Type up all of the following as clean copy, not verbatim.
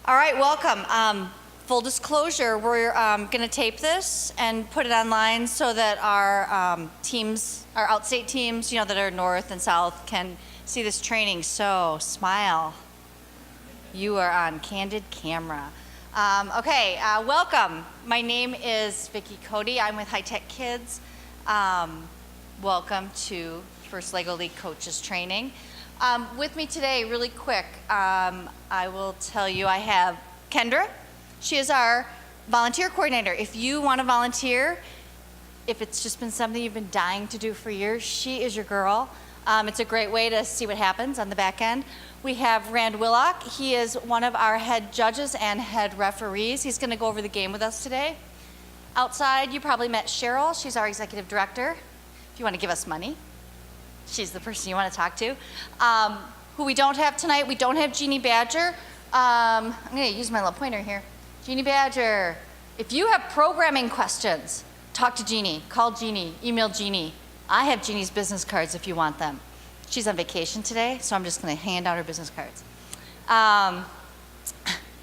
All right, welcome. Full disclosure, we're going to tape this and put it online so that our teams, our outstate teams, that are north and south can see this training. So smile. You are on candid camera. Welcome. My name is Vicki Cody. I'm with High Tech Kids. Welcome to First Lego League Coaches Training. With me today, really quick, I will tell you I have Kendra. She is our volunteer coordinator. If you want to volunteer, if it's just been something you've been dying to do for years, she is your girl. It's a great way to see what happens on the back end. We have Rand Willock. He is one of our head judges and head referees. He's going to go over the game with us today. Outside, you probably met Cheryl. She's our executive director. If you want to give us money, she's the person you want to talk to. Who we don't have tonight, we don't have Jeannie Badger. I'm going to use my little pointer here. Jeannie Badger, if you have programming questions, talk to Jeannie, call Jeannie, email Jeannie. I have Jeannie's business cards if you want them. She's on vacation today, so I'm just going to hand out her business cards.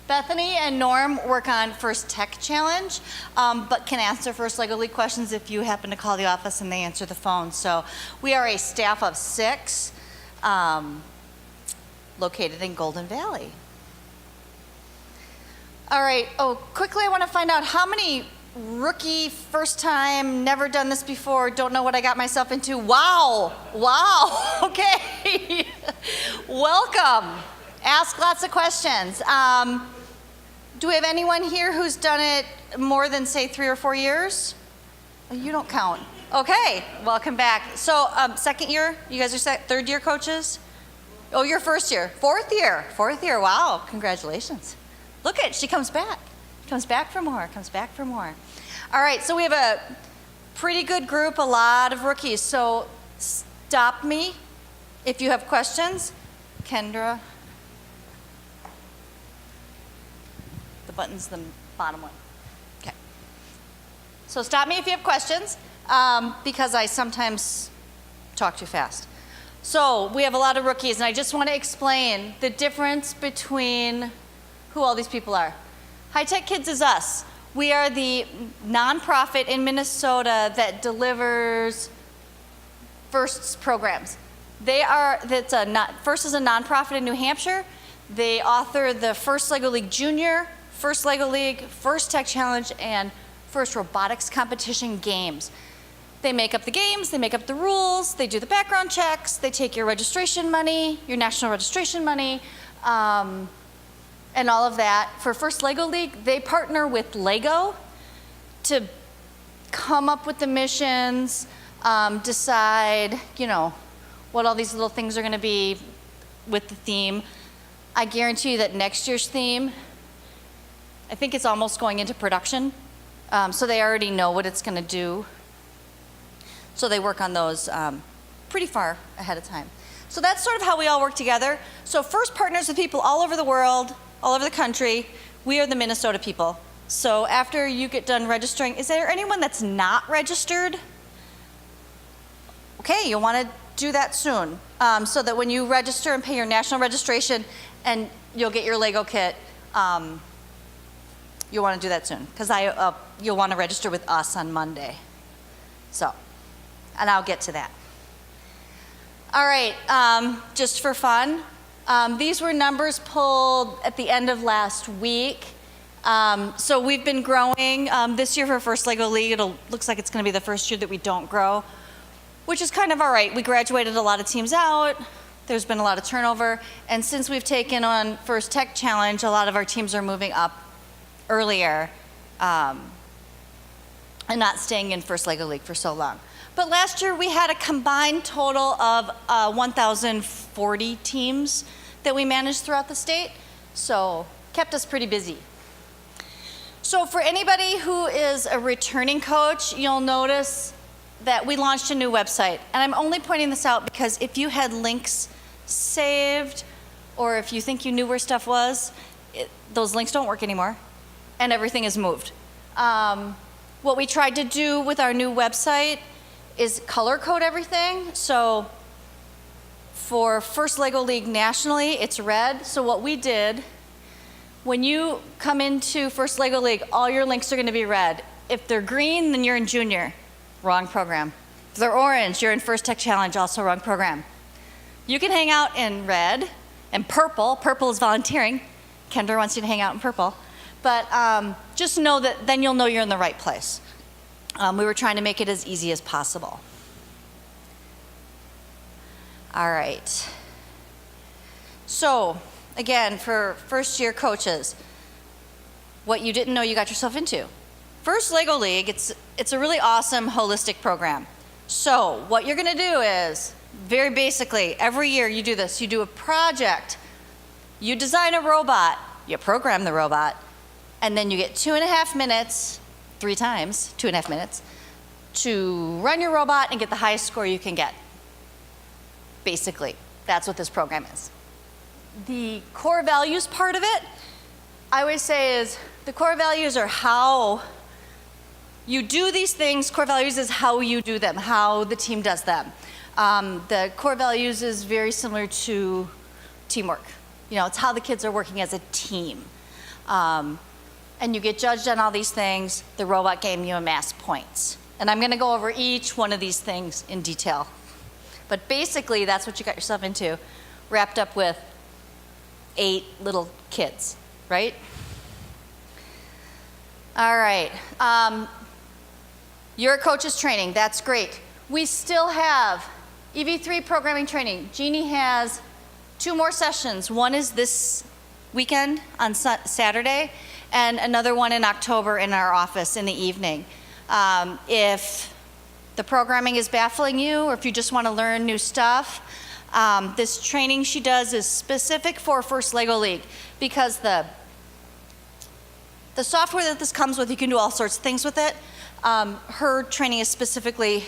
Bethany and Norm work on First Tech Challenge, but can answer First Lego League questions if you happen to call the office and they answer the phone. So we are a staff of 6 located in Golden Valley. All right, quickly I want to find out how many rookie, first time, never done this before, don't know what I got myself into. Wow, okay. Welcome. Ask lots of questions. Do we have anyone here who's done it more than, say, 3 or 4 years? You don't count. Okay, welcome back. So second year, you guys are third year coaches? Oh, you're first year. Fourth year, wow, congratulations. Look at, she comes back for more. All right, so we have a pretty good group, a lot of rookies. So stop me if you have questions. Kendra. The button's the bottom one. Okay. So stop me if you have questions, because I sometimes talk too fast. So we have a lot of rookies, and I just want to explain the difference between who all these people are. High Tech Kids is us. We are the nonprofit in Minnesota that delivers FIRST's programs. FIRST is a nonprofit in New Hampshire. They author the First Lego League Junior, First Lego League, First Tech Challenge, and First Robotics Competition games. They make up the games, they make up the rules, they do the background checks, they take your registration money, your national registration money, and all of that. For First Lego League, they partner with Lego to come up with the missions, decide, what all these little things are going to be with the theme. I guarantee you that next year's theme, I think it's almost going into production, so they already know what it's going to do. So they work on those pretty far ahead of time. So that's sort of how we all work together. So FIRST partners with people all over the world, all over the country. We are the Minnesota people. So after you get done registering, is there anyone that's not registered? Okay, you'll want to do that soon, so that when you register and pay your national registration and you'll get your Lego kit, you'll want to do that soon, because you'll want to register with us on Monday. So, and I'll get to that. All right, just for fun, these were numbers pulled at the end of last week. So we've been growing. This year for First Lego League, looks like it's going to be the first year that we don't grow, which is kind of all right. We graduated a lot of teams out. There's been a lot of turnover. And since we've taken on First Tech Challenge, a lot of our teams are moving up earlier and not staying in First Lego League for so long. But last year we had a combined total of 1,040 teams that we managed throughout the state, so kept us pretty busy. So for anybody who is a returning coach, you'll notice that we launched a new website. And I'm only pointing this out because if you had links saved, or if you think you knew where stuff was, those links don't work anymore, and everything is moved. What we tried to do with our new website is color code everything. So for First Lego League nationally, it's red. So what we did When you come into First Lego League, all your links are going to be red. If they're green, then you're in junior. Wrong program. If they're orange, you're in First Tech Challenge, also wrong program. You can hang out in red and purple. Purple is volunteering. Kendra wants you to hang out in purple. But just know that then you'll know you're in the right place. We were trying to make it as easy as possible. All right. So, again, for first year coaches, what you didn't know you got yourself into. First Lego League, it's a really awesome holistic program. So what you're gonna do is, very basically, every year you do this. You do a project, you design a robot, you program the robot, and then you get 2.5 minutes, 3 times, 2.5 minutes, to run your robot and get the highest score you can get. Basically, that's what this program is. The core values part of it, I always say is, the core values are how you do these things. Core values is how you do them, how the team does them. The core values is very similar to teamwork. You know, it's how the kids are working as a team. And you get judged on all these things. The robot gave you amass points. And I'm gonna go over each one of these things in detail. But basically, that's what you got yourself into, wrapped up with 8 little kids, right? All right. Your coach's training, that's great. We still have EV3 programming training. Jeannie has 2 more sessions. One is this weekend on Saturday, and another one in October in our office in the evening. If the programming is baffling you, or if you just want to learn new stuff, this training she does is specific for First Lego League, because the software that this comes with, you can do all sorts of things with it. Her training is specifically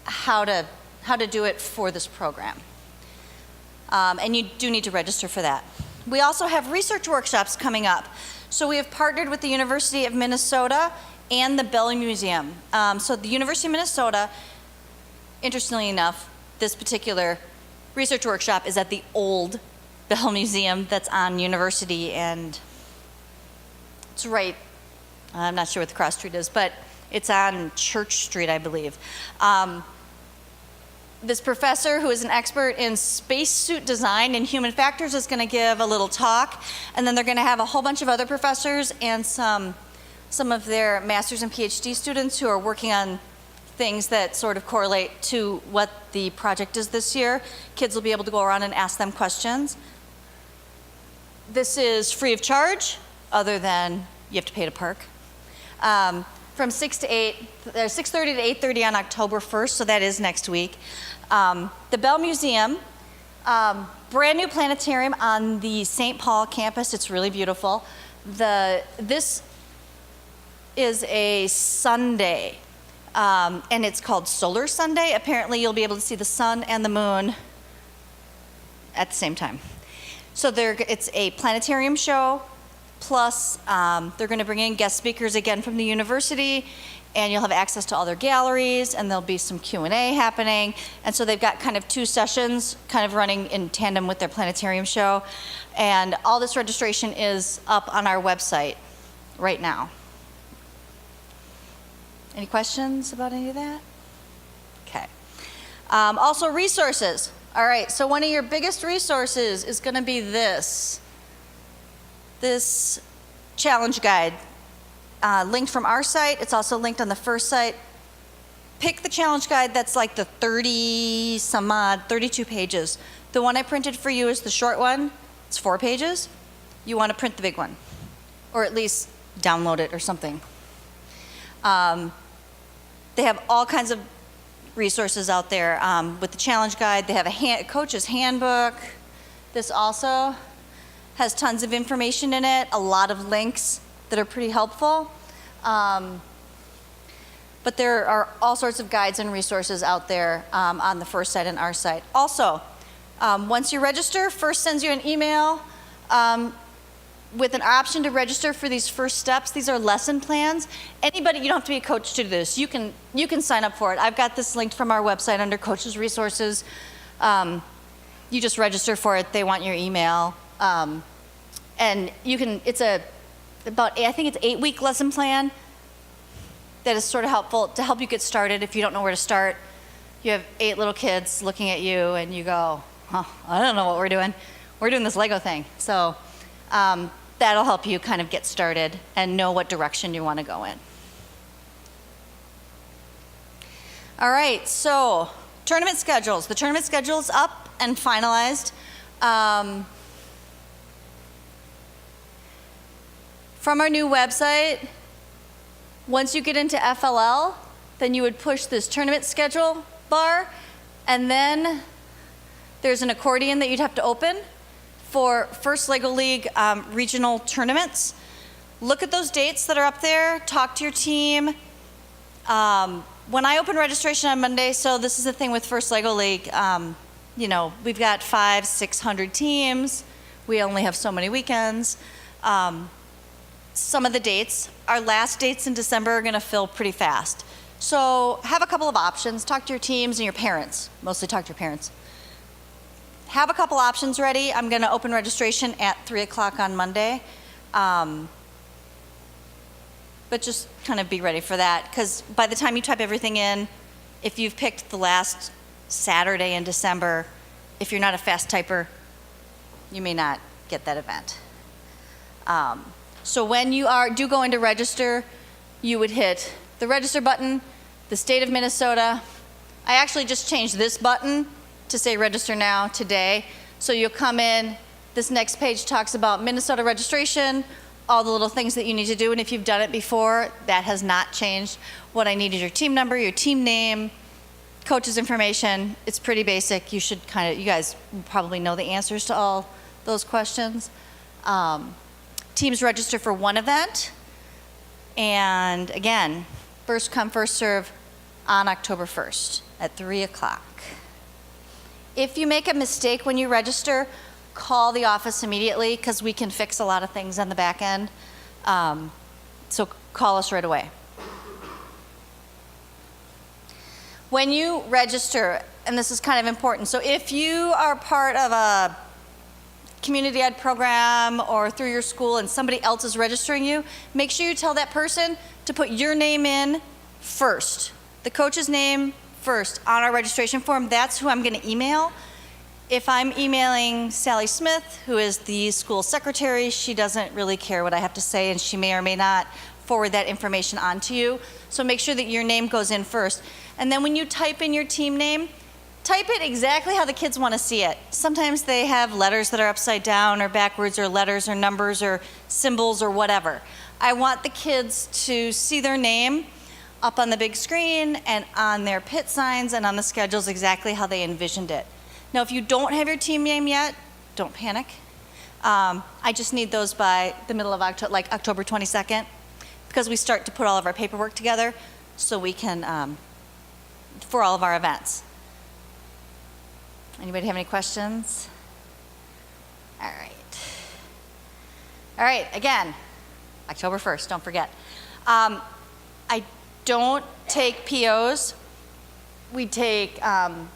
how to do it for this program. And you do need to register for that. We also have research workshops coming up. So we have partnered with the University of Minnesota and the Bell Museum. So the University of Minnesota, interestingly enough, this particular research workshop is at the old Bell Museum that's on University, and it's right, I'm not sure what the cross street is, but it's on Church Street, I believe. This professor, who is an expert in spacesuit design and human factors, is going to give a little talk, and then they're going to have a whole bunch of other professors and some of their master's and PhD students who are working on things that sort of correlate to what the project is this year. Kids will be able to go around and ask them questions. This is free of charge, other than you have to pay to park. From 6 to 8, 6:30 to 8:30 on October 1st, so that is next week. The Bell Museum, brand new planetarium on the St. Paul campus. It's really beautiful. This is a Sunday, and it's called Solar Sunday. Apparently you'll be able to see the sun and the moon at the same time. So it's a planetarium show, plus they're going to bring in guest speakers again from the university, and you'll have access to all their galleries, and there'll be some Q&A happening. And so they've got kind of 2 sessions kind of running in tandem with their planetarium show. And all this registration is up on our website right now. Any questions about any of that? Okay. Also resources. All right, so one of your biggest resources is going to be this challenge guide, linked from our site. It's also linked on the first site. Pick the challenge guide that's like the 32 pages. The one I printed for you is the short one. It's 4 pages. You want to print the big one, or at least download it or something. They have all kinds of resources out there with the challenge guide. They have a coach's handbook. This also has tons of information in it, a lot of links that are pretty helpful. But there are all sorts of guides and resources out there on the first site and our site. Also, once you register, first sends you an email with an option to register for these first steps. These are lesson plans. Anybody, you don't have to be a coach to do this. You can sign up for it. I've got this linked from our website under Coaches You just register for it. They want your email. And you can, it's I think it's 8-week lesson plan that is sort of helpful to help you get started if you don't know where to start. You have 8 little kids looking at you and you go, huh, I don't know what we're doing. We're doing this Lego thing. So that'll help you kind of get started and know what direction you want to go in. All right, so tournament schedules. The tournament schedule's up and finalized. From our new website, once you get into FLL, then you would push this tournament schedule bar, and then there's an accordion that you'd have to open for First Lego League regional tournaments. Look at those dates that are up there, talk to your team. When I open registration on Monday, so this is the thing with First Lego League, you know, we've got 500-600 teams. We only have so many weekends. Some of the dates, our last dates in December are gonna fill pretty fast. So have a couple of options. Talk to your teams and your parents. Mostly talk to your parents. Have a couple options ready. I'm gonna open registration at 3 o'clock on Monday. But just kind of be ready for that, because by the time you type everything in, if you've picked the last Saturday in December, if you're not a fast typer, you may not get that event. So when you do go into register, you would hit the register button, the state of Minnesota. I actually just changed this button to say register now today. So you'll come in, this next page talks about Minnesota registration, all the little things that you need to do, and if you've done it before, that has not changed. What I need is your team number, your team name, coach's information. It's pretty basic. You guys probably know the answers to all those questions. Teams register for one event, and again, first come, first serve on October 1st at 3 o'clock. If you make a mistake when you register, call the office immediately, because we can fix a lot of things on the back end. So call us right away. When you register, and this is kind of important, so if you are part of a community ed program or through your school and somebody else is registering you, make sure you tell that person to put your name in first, the coach's name first on our registration form. That's who I'm going to email. If I'm emailing Sally Smith, who is the school secretary, she doesn't really care what I have to say, and she may or may not forward that information on to you. So make sure that your name goes in first. And then when you type in your team name, type it exactly how the kids want to see it. Sometimes they have letters that are upside down or backwards, or letters or numbers or symbols or whatever. I want the kids to see their name up on the big screen and on their pit signs and on the schedules exactly how they envisioned it. Now, if you don't have your team name yet, don't panic. I just need those by the middle of October, like October 22nd, because we start to put all of our paperwork together so we can, for all of our events. Anybody have any questions? All right. All right, again, October 1st, don't forget. I don't take POs. We take, and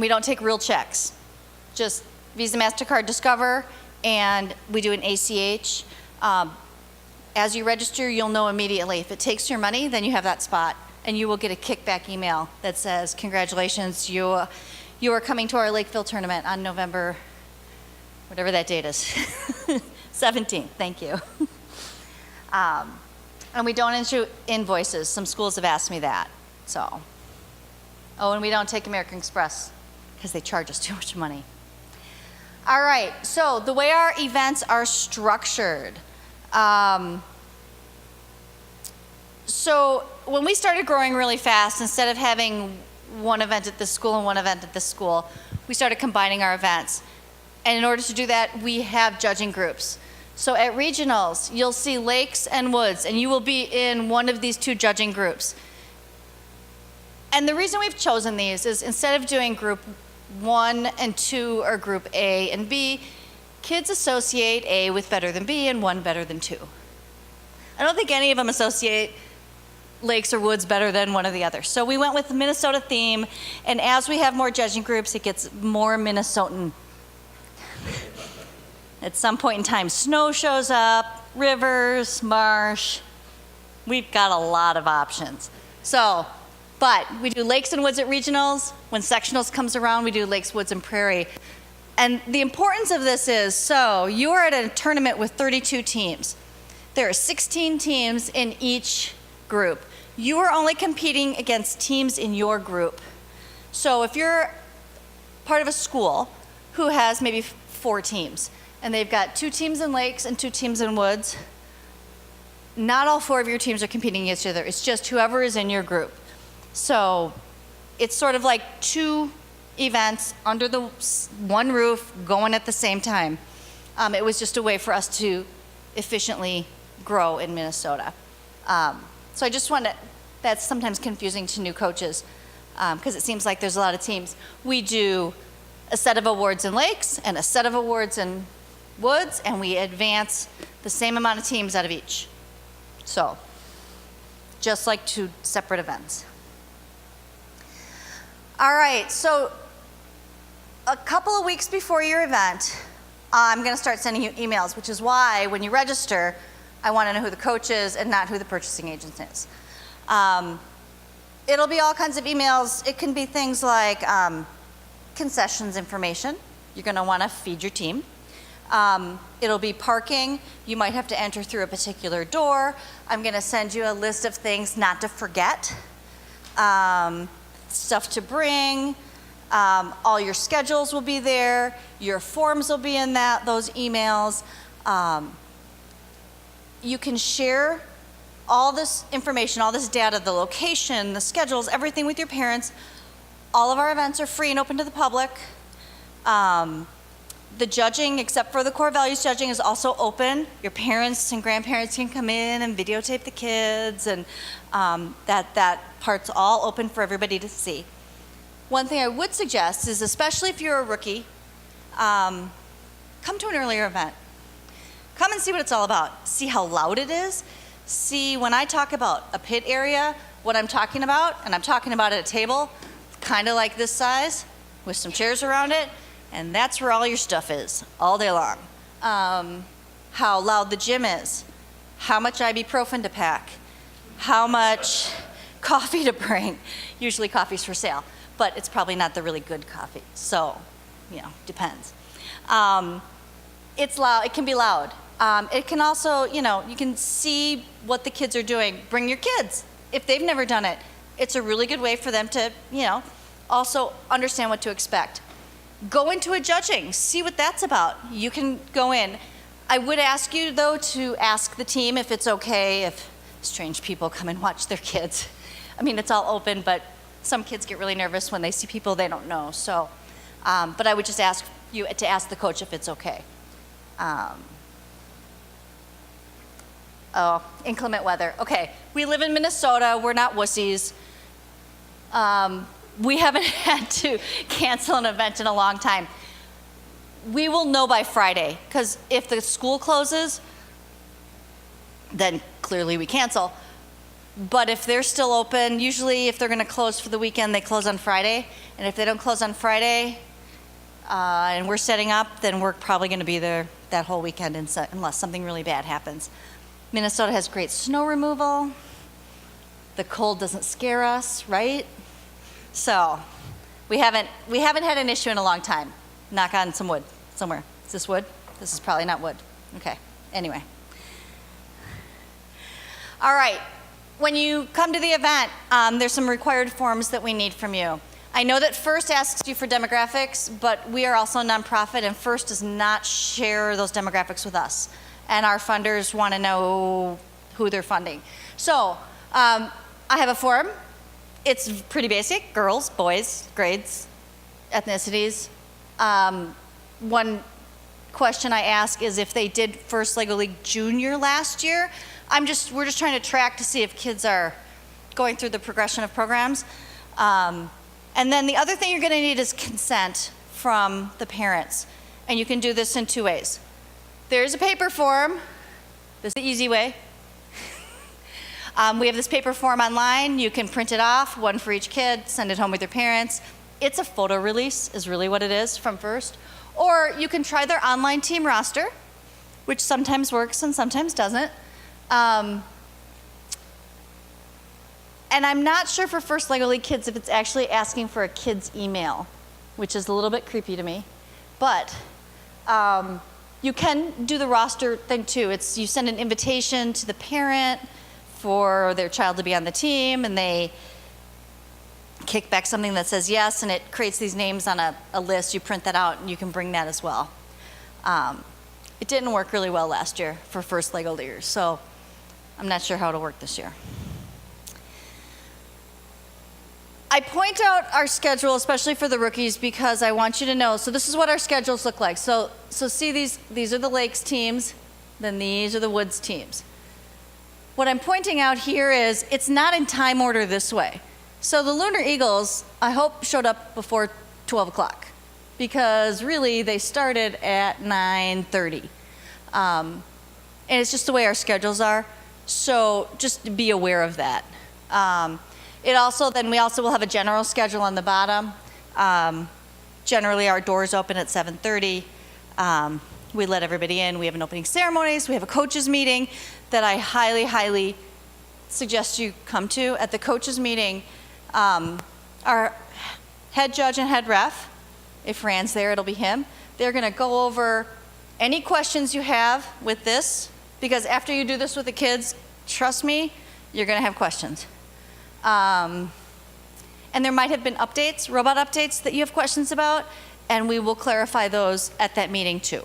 we don't take real checks. Just Visa, MasterCard, Discover, and we do an ACH. As you register, you'll know immediately. If it takes your money, then you have that spot, and you will get a kickback email that says, congratulations, you are coming to our Lakeville tournament on November, whatever that date is, 17th, thank you. And we don't issue invoices. Some schools have asked me that, so. Oh, and we don't take American Express because they charge us too much money. All right, so the way our events are structured. So when we started growing really fast, instead of having one event at this school and one event at this school, we started combining our events. And in order to do that, we have judging groups. So at regionals, you'll see Lakes and Woods, and you will be in one of these 2 judging groups. And the reason we've chosen these is instead of doing group 1 and 2 or group A and B, kids associate A with better than B and 1 better than 2. I don't think any of them associate Lakes or Woods better than one or the other. So we went with the Minnesota theme, and as we have more judging groups, it gets more Minnesotan. At some point in time, snow shows up, rivers, marsh. We've got a lot of options. So, but we do lakes and woods at regionals. When sectionals comes around, we do lakes, woods, and prairie. And the importance of this is, so you are at a tournament with 32 teams. There are 16 teams in each group. You are only competing against teams in your group. So if you're part of a school who has maybe 4 teams, and they've got 2 teams in lakes and 2 teams in woods, not all 4 of your teams are competing against each other. It's just whoever is in your group. So it's sort of like 2 events under the one roof going at the same time. It was just a way for us to efficiently grow in Minnesota. So I just want to, that's sometimes confusing to new coaches because it seems like there's a lot of teams. We do a set of awards in lakes and a set of awards in woods, and we advance the same amount of teams out of each. So just like 2 separate events. All right, so a couple of weeks before your event, I'm going to start sending you emails, which is why when you register, I want to know who the coach is and not who the purchasing agent is. It'll be all kinds of emails. It can be things like concessions information. You're going to want to feed your team. It'll be parking. You might have to enter through a particular door. I'm going to send you a list of things not to forget, stuff to bring. All your schedules will be there. Your forms will be in those emails. You can share all this information, all this data, the location, the schedules, everything with your parents. All of our events are free and open to the public. The judging, except for the core values judging, is also open. Your parents and grandparents can come in and videotape the kids, and that part's all open for everybody to see. One thing I would suggest is, especially if you're a rookie, come to an earlier event. Come and see what it's all about. See how loud it is. See, when I talk about a pit area, what I'm talking about, and I'm talking about at a table, kind of like this size, with some chairs around it, and that's where all your stuff is, all day long. How loud the gym is, how much ibuprofen to pack, how much coffee to bring. Usually coffee's for sale, but it's probably not the really good coffee, so, depends. It's loud, it can be loud. It can also, you can see what the kids are doing. Bring your kids. If they've never done it, it's a really good way for them to, also understand what to expect. Go into a judging, see what that's about. You can go in. I would ask you, though, to ask the team if it's okay if strange people come and watch their kids. I mean, it's all open, but some kids get really nervous when they see people they don't know. So, but I would just ask you to ask the coach if it's okay. Inclement weather. Okay, we live in Minnesota. We're not wussies. We haven't had to cancel an event in a long time. We will know by Friday, because if the school closes, then clearly we cancel. But if they're still open, usually if they're going to close for the weekend, they close on Friday. And if they don't close on Friday, and we're setting up, then we're probably going to be there that whole weekend unless something really bad happens. Minnesota has great snow removal. The cold doesn't scare us, right? So we haven't had an issue in a long time. Knock on some wood somewhere. Is this wood? This is probably not wood. Okay, anyway. All right, when you come to the event, there's some required forms that we need from you. I know that FIRST asks you for demographics, but we are also a nonprofit, and FIRST does not share those demographics with us. And our funders want to know who they're funding. So I have a form. It's pretty basic: girls, boys, grades, ethnicities. One question I ask is if they did First Lego League Junior last year. We're just trying to track to see if kids are going through the progression of programs. And then the other thing you're going to need is consent from the parents. And you can do this in 2 ways. There's a paper form. This is the easy way. We have this paper form online. You can print it off, one for each kid, send it home with your parents. It's a photo release is really what it is from FIRST. Or you can try their online team roster, which sometimes works and sometimes doesn't. And I'm not sure for First Lego League kids if it's actually asking for a kid's email, which is a little bit creepy to me. But you can do the roster thing too. It's you send an invitation to the parent for their child to be on the team, and they kick back something that says yes, and it creates these names on a list. You print that out, and you can bring that as well. It didn't work really well last year for First Lego Leaguers, so I'm not sure how it'll work this year. I point out our schedule, especially for the rookies, because I want you to know, so this is what our schedules look like. So see these are the Lakes teams, then these are the Woods teams. What I'm pointing out here is it's not in time order this way. So the Lunar Eagles, I hope, showed up before 12 o'clock, because really they started at 9:30. And it's just the way our schedules are, so just be aware of that. We also will have a general schedule on the bottom. Generally, our doors open at 7:30. We let everybody in. We have an opening ceremonies. We have a coaches meeting that I highly, highly suggest you come to. At the coaches meeting, our head judge and head ref, if Rand's there, it'll be him. They're going to go over any questions you have with this, because after you do this with the kids, trust me, you're going to have questions. And there might have been updates, robot updates that you have questions about, and we will clarify those at that meeting too.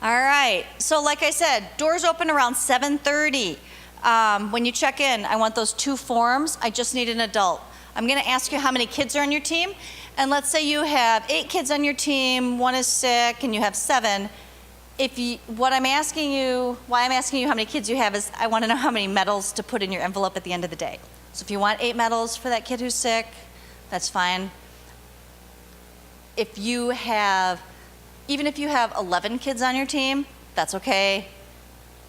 All right, so like I said, doors open around 7:30. When you check in, I want those 2 forms. I just need an adult. I'm gonna ask you how many kids are on your team, and let's say you have 8 kids on your team, 1 is sick, and you have 7. Why I'm asking you how many kids you have is I want to know how many medals to put in your envelope at the end of the day. So if you want 8 medals for that kid who's sick, that's fine. Even if you have 11 kids on your team, that's okay.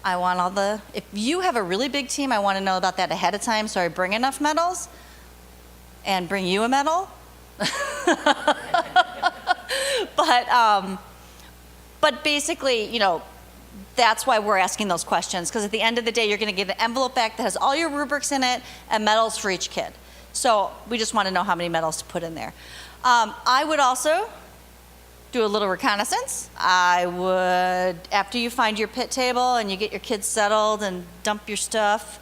If you have a really big team, I want to know about that ahead of time, so I bring enough medals and bring you a medal. But basically, that's why we're asking those questions, because at the end of the day, you're going to get an envelope back that has all your rubrics in it and medals for each kid. So we just want to know how many medals to put in there. I would also do a little reconnaissance. I would, after you find your pit table and you get your kids settled and dump your stuff,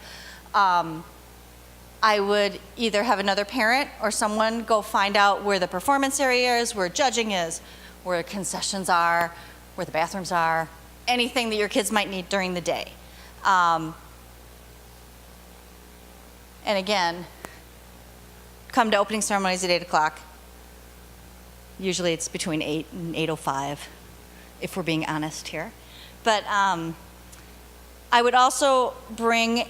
I would either have another parent or someone go find out where the performance area is, where judging is, where concessions are, where the bathrooms are, anything that your kids might need during the day. And again, come to opening ceremonies at 8 o'clock. Usually it's between 8 and 8:05, if we're being honest here. But I would also bring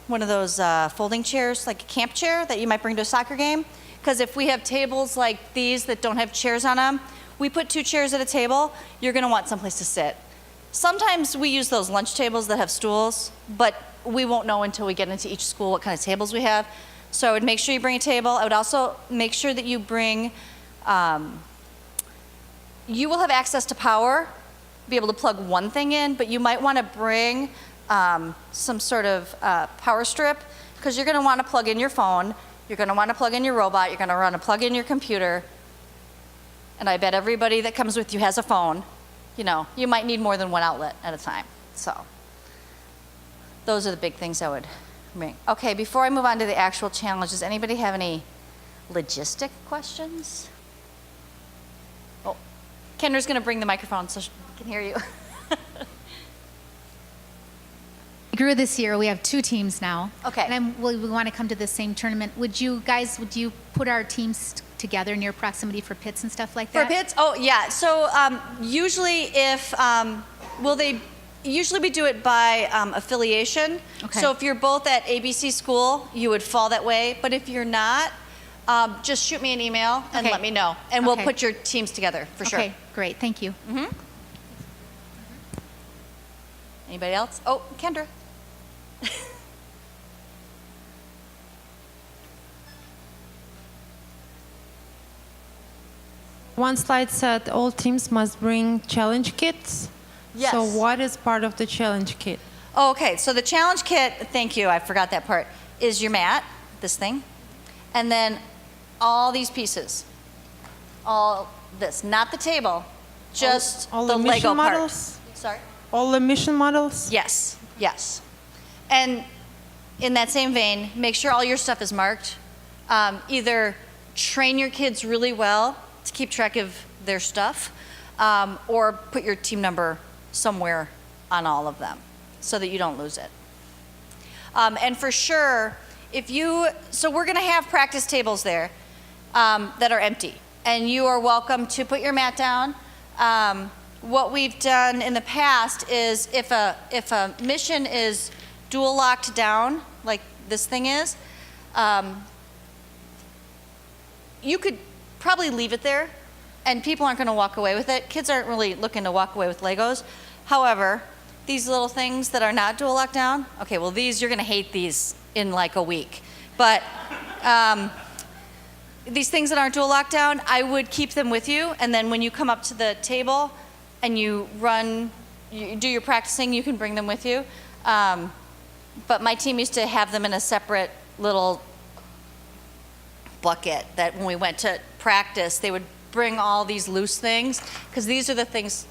one of those folding chairs, like a camp chair that you might bring to a soccer game. Because if we have tables like these that don't have chairs on them, we put 2 chairs at a table, you're going to want someplace to sit. Sometimes we use those lunch tables that have stools, but we won't know until we get into each school what kind of tables we have. So I would make sure you bring a table. I would also make sure that you bring, you will have access to power, be able to plug one thing in, but you might want to bring some sort of power strip, because you're going to want to plug in your phone, you're going to want to plug in your robot, you're going to want to plug in your computer, and I bet everybody that comes with you has a phone. You might need more than one outlet at a time. So those are the big things I would bring. Okay, before I move on to the actual challenge, does anybody have any logistic questions? Oh, Kendra's going to bring the microphone so she can hear you. We grew this year. We have 2 teams now. Okay. And we want to come to the same tournament. Would you put our teams together near proximity for pits and stuff like that? For pits? Oh, yeah. So usually we do it by affiliation. Okay. So if you're both at ABC school, you would fall that way. But if you're not, just shoot me an email and let me know. And we'll put your teams together for sure. Okay, great. Thank you. Mm-hmm. Anybody else? Oh, Kendra. one slide said all teams must bring challenge kits. Yes. So what is part of the challenge kit? Oh, okay, so the challenge kit, thank you, I forgot that part, is your mat, this thing, and then all these pieces. All this, not the table, just all the the Lego mission part. models? Sorry? All the mission models? Yes, yes. And in that same vein, make sure all your stuff is marked. Either train your kids really well to keep track of their stuff, or put your team number somewhere on all of them so that you don't lose it. And for sure, so we're gonna have practice tables there that are empty, and you are welcome to put your mat down. What we've done in the past is if a mission is dual locked down, like this thing is, you could probably leave it there and people aren't gonna walk away with it. Kids aren't really looking to walk away with Legos. However, these little things that are not dual locked down, okay, well you're gonna hate these in like a week. But these things that aren't dual locked down, I would keep them with you, and then when you come up to the table and you do your practicing, you can bring them with you. But my team used to have them in a separate little bucket that when we went to practice, they would bring all these loose things, because these are the things,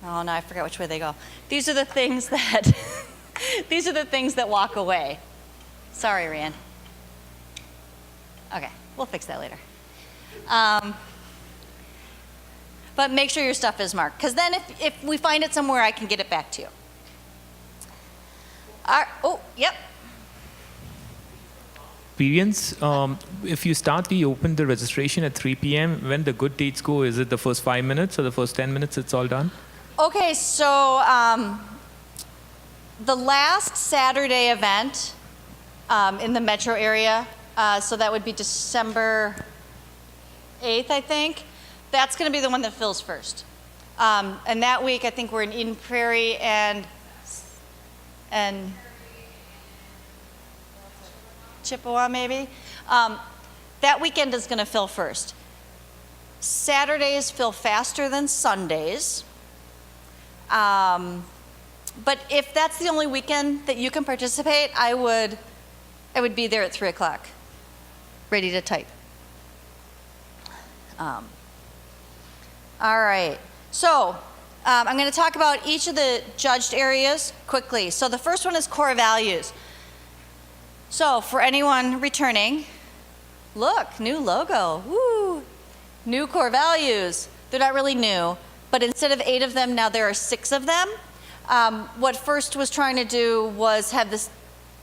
oh no, I forgot which way they go. These are the things that, these are the things that walk away. Sorry, Rand. Okay, we'll fix that later. But make sure your stuff is marked, because then if we find it somewhere, I can get it back to you. Oh, yep. Experience, if you start the open the registration at 3 p.m., when the good dates go, is it the first 5 minutes or the first 10 minutes it's all done? Okay, so the last Saturday event in the metro area, so that would be December 8th, I think, that's going to be the one that fills first. And that week, I think we're in Eden Prairie and Chippewa, maybe. That weekend is going to fill first. Saturdays fill faster than Sundays. But if that's the only weekend that you can participate, I would be there at 3 o'clock, ready to type. All right. So I'm going to talk about each of the judged areas quickly. So the first one is core values. So for anyone returning, look, new logo, woo! New core values. They're not really new, but instead of 8 of them, now there are 6 of them. What FIRST was trying to do was have the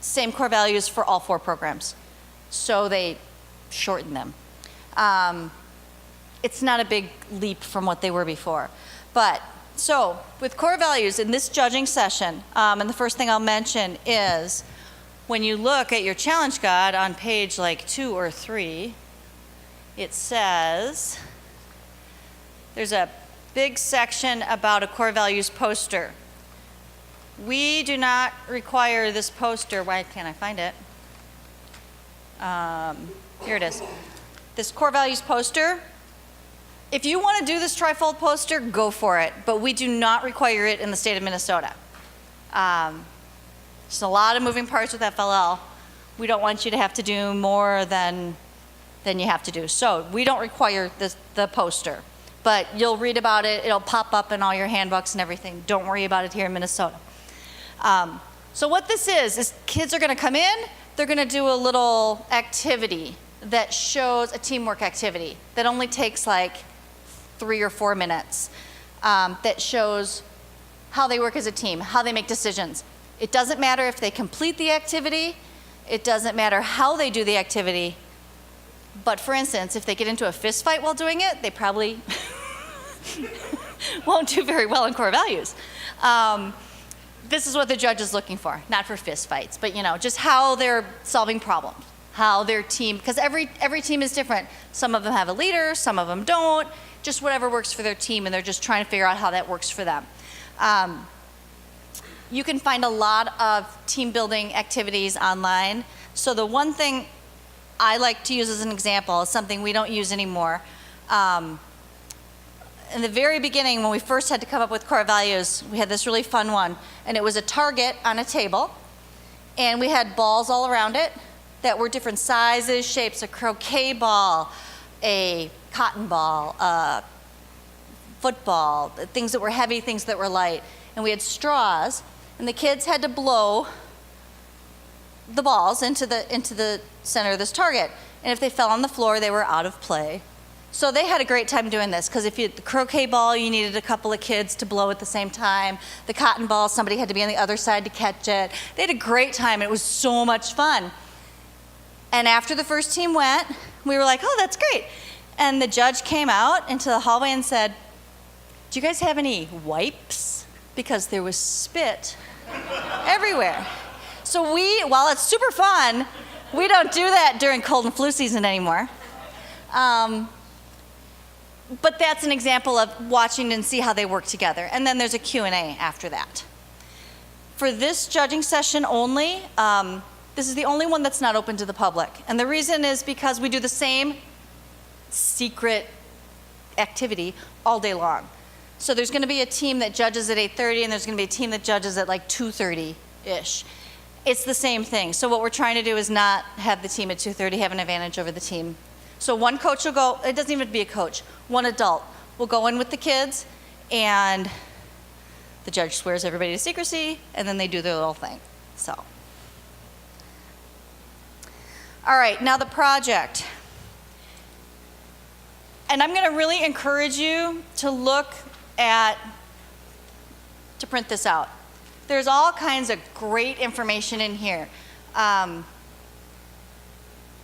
same core values for all 4 programs. So they shortened them. It's not a big leap from what they were before. But, so, with core values in this judging session, and the first thing I'll mention is, when you look at your challenge guide on page like 2 or 3, it says, there's a big section about a core values poster. We do not require this poster. Why can't I find it? Here it is. This core values poster. If you want to do this trifold poster, go for it. But we do not require it in the state of Minnesota. There's a lot of moving parts with FLL. We don't want you to have to do more than you have to do. So we don't require the poster. But you'll read about it. It'll pop up in all your handbooks and everything. Don't worry about it here in Minnesota. So what this is kids are going to come in. They're going to do a little activity that shows a teamwork activity that only takes like 3 or 4 minutes, that shows how they work as a team, how they make decisions. It doesn't matter if they complete the activity. It doesn't matter how they do the activity. But for instance, if they get into a fist fight while doing it, they probably won't do very well in core values. This is what the judge is looking for, not for fist fights, but just how they're solving problems, how their team, because every team is different. Some of them have a leader, some of them don't, just whatever works for their team, and they're just trying to figure out how that works for them. You can find a lot of team building activities online. So the one thing I like to use as an example is something we don't use anymore. in the very beginning, when we first had to come up with core values, we had this really fun one, and it was a target on a table, and we had balls all around it that were different sizes, shapes, a croquet ball, a cotton ball, a football, things that were heavy, things that were light, and we had straws, and the kids had to blow the balls into the center of this target, and if they fell on the floor, they were out of play. So they had a great time doing this, because the croquet ball, you needed a couple of kids to blow at the same time. The cotton ball, somebody had to be on the other side to catch it. They had a great time, and it was so much fun. And after the first team went, we were like, oh, that's great. And the judge came out into the hallway and said, do you guys have any wipes? Because there was spit everywhere. So while it's super fun, we don't do that during cold and flu season anymore. But that's an example of watching and see how they work together. And then there's a Q&A after that. For this judging session only, this is the only one that's not open to the public. And the reason is because we do the same secret activity all day long. So there's going to be a team that judges at 8:30, and there's going to be a team that judges at like 2:30-ish. It's the same thing. So what we're trying to do is not have the team at 2:30 have an advantage over the team. So one coach will go, it doesn't even have to be a coach, one adult will go in with the kids, and the judge swears everybody to secrecy, and then they do their little thing. So. All right, now the project. And I'm going to really encourage you to print this out. There's all kinds of great information in here.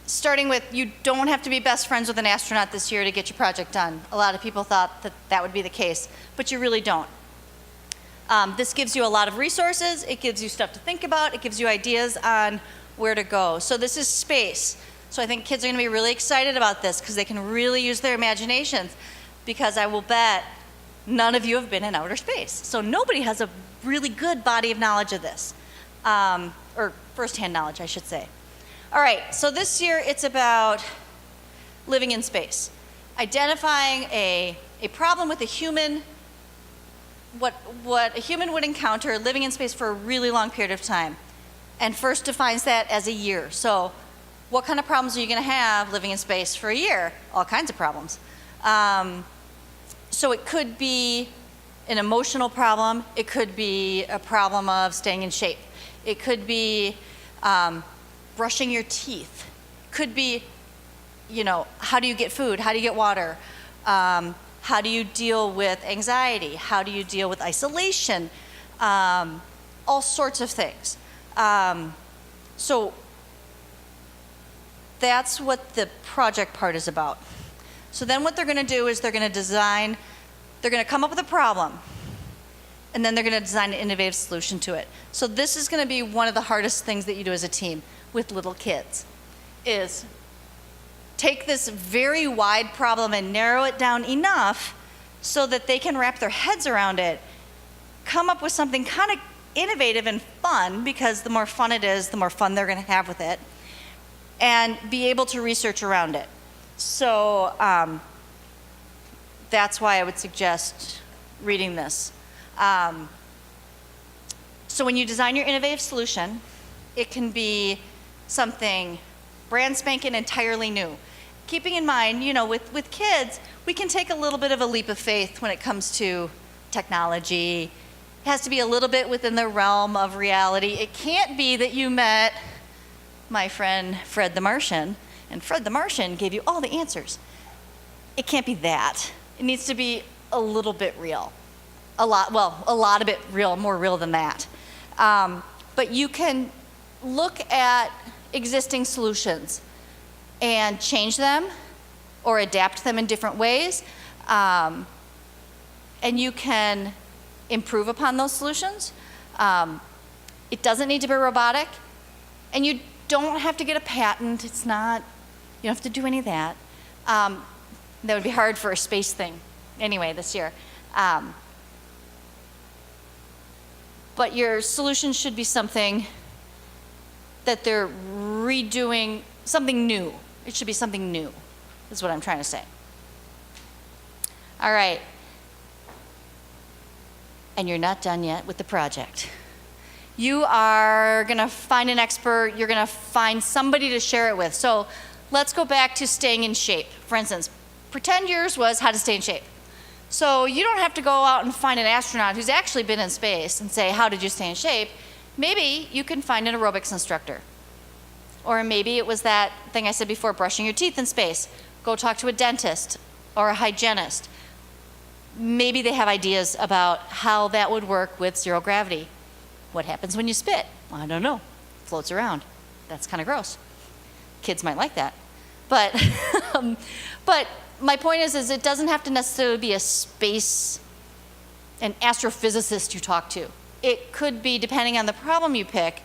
Starting with, you don't have to be best friends with an astronaut this year to get your project done. A lot of people thought that that would be the case, but you really don't. This gives you a lot of resources. It gives you stuff to think about. It gives you ideas on where to go. So this is space. So I think kids are going to be really excited about this because they can really use their imaginations, because I will bet none of you have been in outer space. So nobody has a really good body of knowledge of this, or firsthand knowledge, I should say. All right, so this year it's about living in space, identifying a problem with a human, what a human would encounter living in space for a really long period of time, and first defines that as a year. So what kind of problems are you going to have living in space for a year? All kinds of problems. So it could be an emotional problem. It could be a problem of staying in shape. It could be brushing your teeth. Could be, how do you get food? How do you get water? How do you deal with anxiety? How do you deal with isolation? All sorts of things. So that's what the project part is about. So then what they're going to do is they're going to come up with a problem, and then they're going to design an innovative solution to it. So this is going to be one of the hardest things that you do as a team with little kids, is take this very wide problem and narrow it down enough so that they can wrap their heads around it, come up with something kind of innovative and fun, because the more fun it is, the more fun they're going to have with it, and be able to research around it. So that's why I would suggest reading this. So when you design your innovative solution, it can be something brand spanking entirely new. Keeping in mind, with kids, we can take a little bit of a leap of faith when it comes to technology. It has to be a little bit within the realm of reality. It can't be that you met my friend Fred the Martian, and Fred the Martian gave you all the answers. It can't be that. It needs to be a little bit real. A lot of it real, more real than that. But you can look at existing solutions and change them or adapt them in different ways. And you can improve upon those solutions. It doesn't need to be robotic. And you don't have to get a patent. You don't have to do any of that. That would be hard for a space thing anyway this year. But your solution should be something that they're redoing, something new. It should be something new, is what I'm trying to say. All right. and you're not done yet with the project. You are going to find an expert. You're going to find somebody to share it with. So let's go back to staying in shape. For instance, pretend yours was how to stay in shape. So you don't have to go out and find an astronaut who's actually been in space and say, how did you stay in shape? Maybe you can find an aerobics instructor. Or maybe it was that thing I said before, brushing your teeth in space. Go talk to a dentist or a hygienist. Maybe they have ideas about how that would work with zero gravity. What happens when you spit? I don't know. Floats around. That's kind of gross. Kids might like that. But, but my point is it doesn't have to necessarily be an astrophysicist you talk to. It could be, depending on the problem you pick,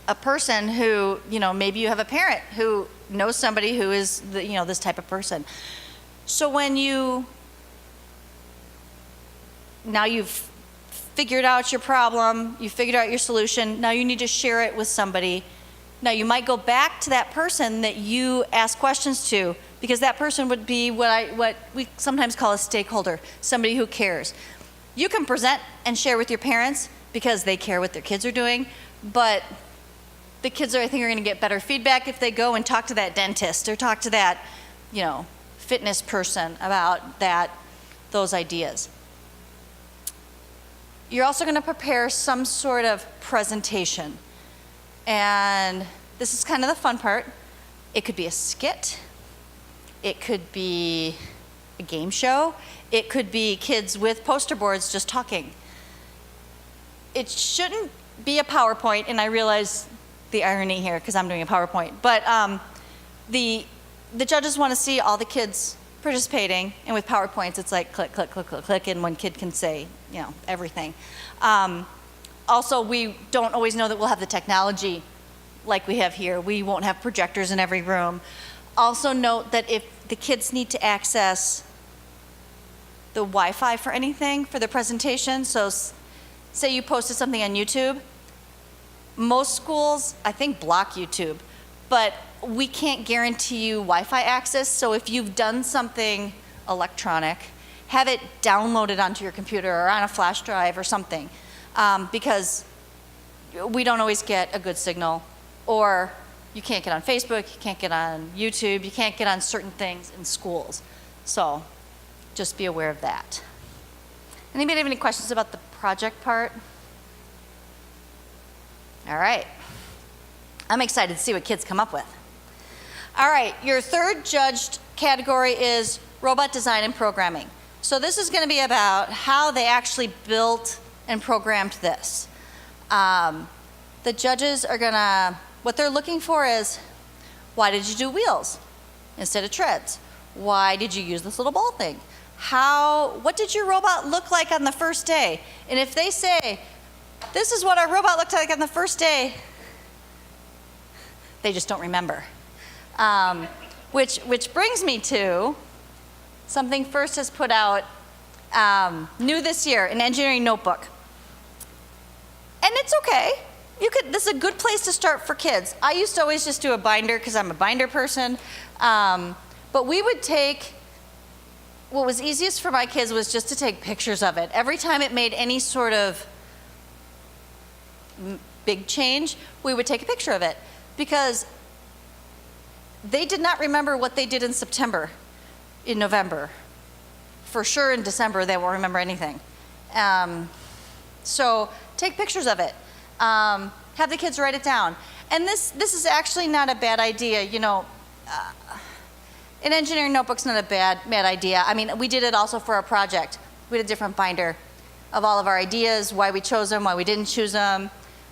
a person who, maybe you have a parent who knows somebody who is, this type of person. So now you've figured out your problem, you figured out your solution, now you need to share it with somebody. Now you might go back to that person that you ask questions to, because that person would be what we sometimes call a stakeholder, somebody who cares. You can present and share with your parents because they care what their kids are doing, but the kids I think are going to get better feedback if they go and talk to that dentist or talk to that, fitness person about those ideas. You're also going to prepare some sort of presentation. And this is kind of the fun part. It could be a skit. It could be a game show. It could be kids with poster boards just talking. It shouldn't be a PowerPoint, and I realize the irony here because I'm doing a PowerPoint. But the judges want to see all the kids participating, and with PowerPoints, it's like click, click, click, click, click, and one kid can say, everything. Also, we don't always know that we'll have the technology like we have here. We won't have projectors in every room. Also note that if the kids need to access the Wi-Fi for anything for the presentation, so say you posted something on YouTube, most schools, I think, block YouTube, but we can't guarantee you Wi-Fi access, so if you've done something electronic, have it downloaded onto your computer or on a flash drive or something, because we don't always get a good signal, or you can't get on Facebook, you can't get on YouTube, you can't get on certain things in schools. So just be aware of that. Anybody have any questions about the project part? All right. I'm excited to see what kids come up with. All right, your third judged category is robot design and programming. So this is going to be about how they actually built and programmed this. The judges are going to, what they're looking for is, why did you do wheels instead of treads? Why did you use this little ball thing? What did your robot look like on the first day? And if they say, this is what our robot looked like on the first day, they just don't remember. Which brings me to something FIRST has put out new this year, an engineering notebook. And it's okay. This is a good place to start for kids. I used to always just do a binder because I'm a binder person. But we would take, what was easiest for my kids was just to take pictures of it. Every time it made any sort of big change, we would take a picture of it, because they did not remember what they did in September, in November. For sure in December, they won't remember anything. So take pictures of it. Have the kids write it down. And this is actually not a bad idea. An engineering notebook's not a bad idea. I mean, we did it also for our project. We had a different binder of all of our ideas, why we chose them, why we didn't choose them.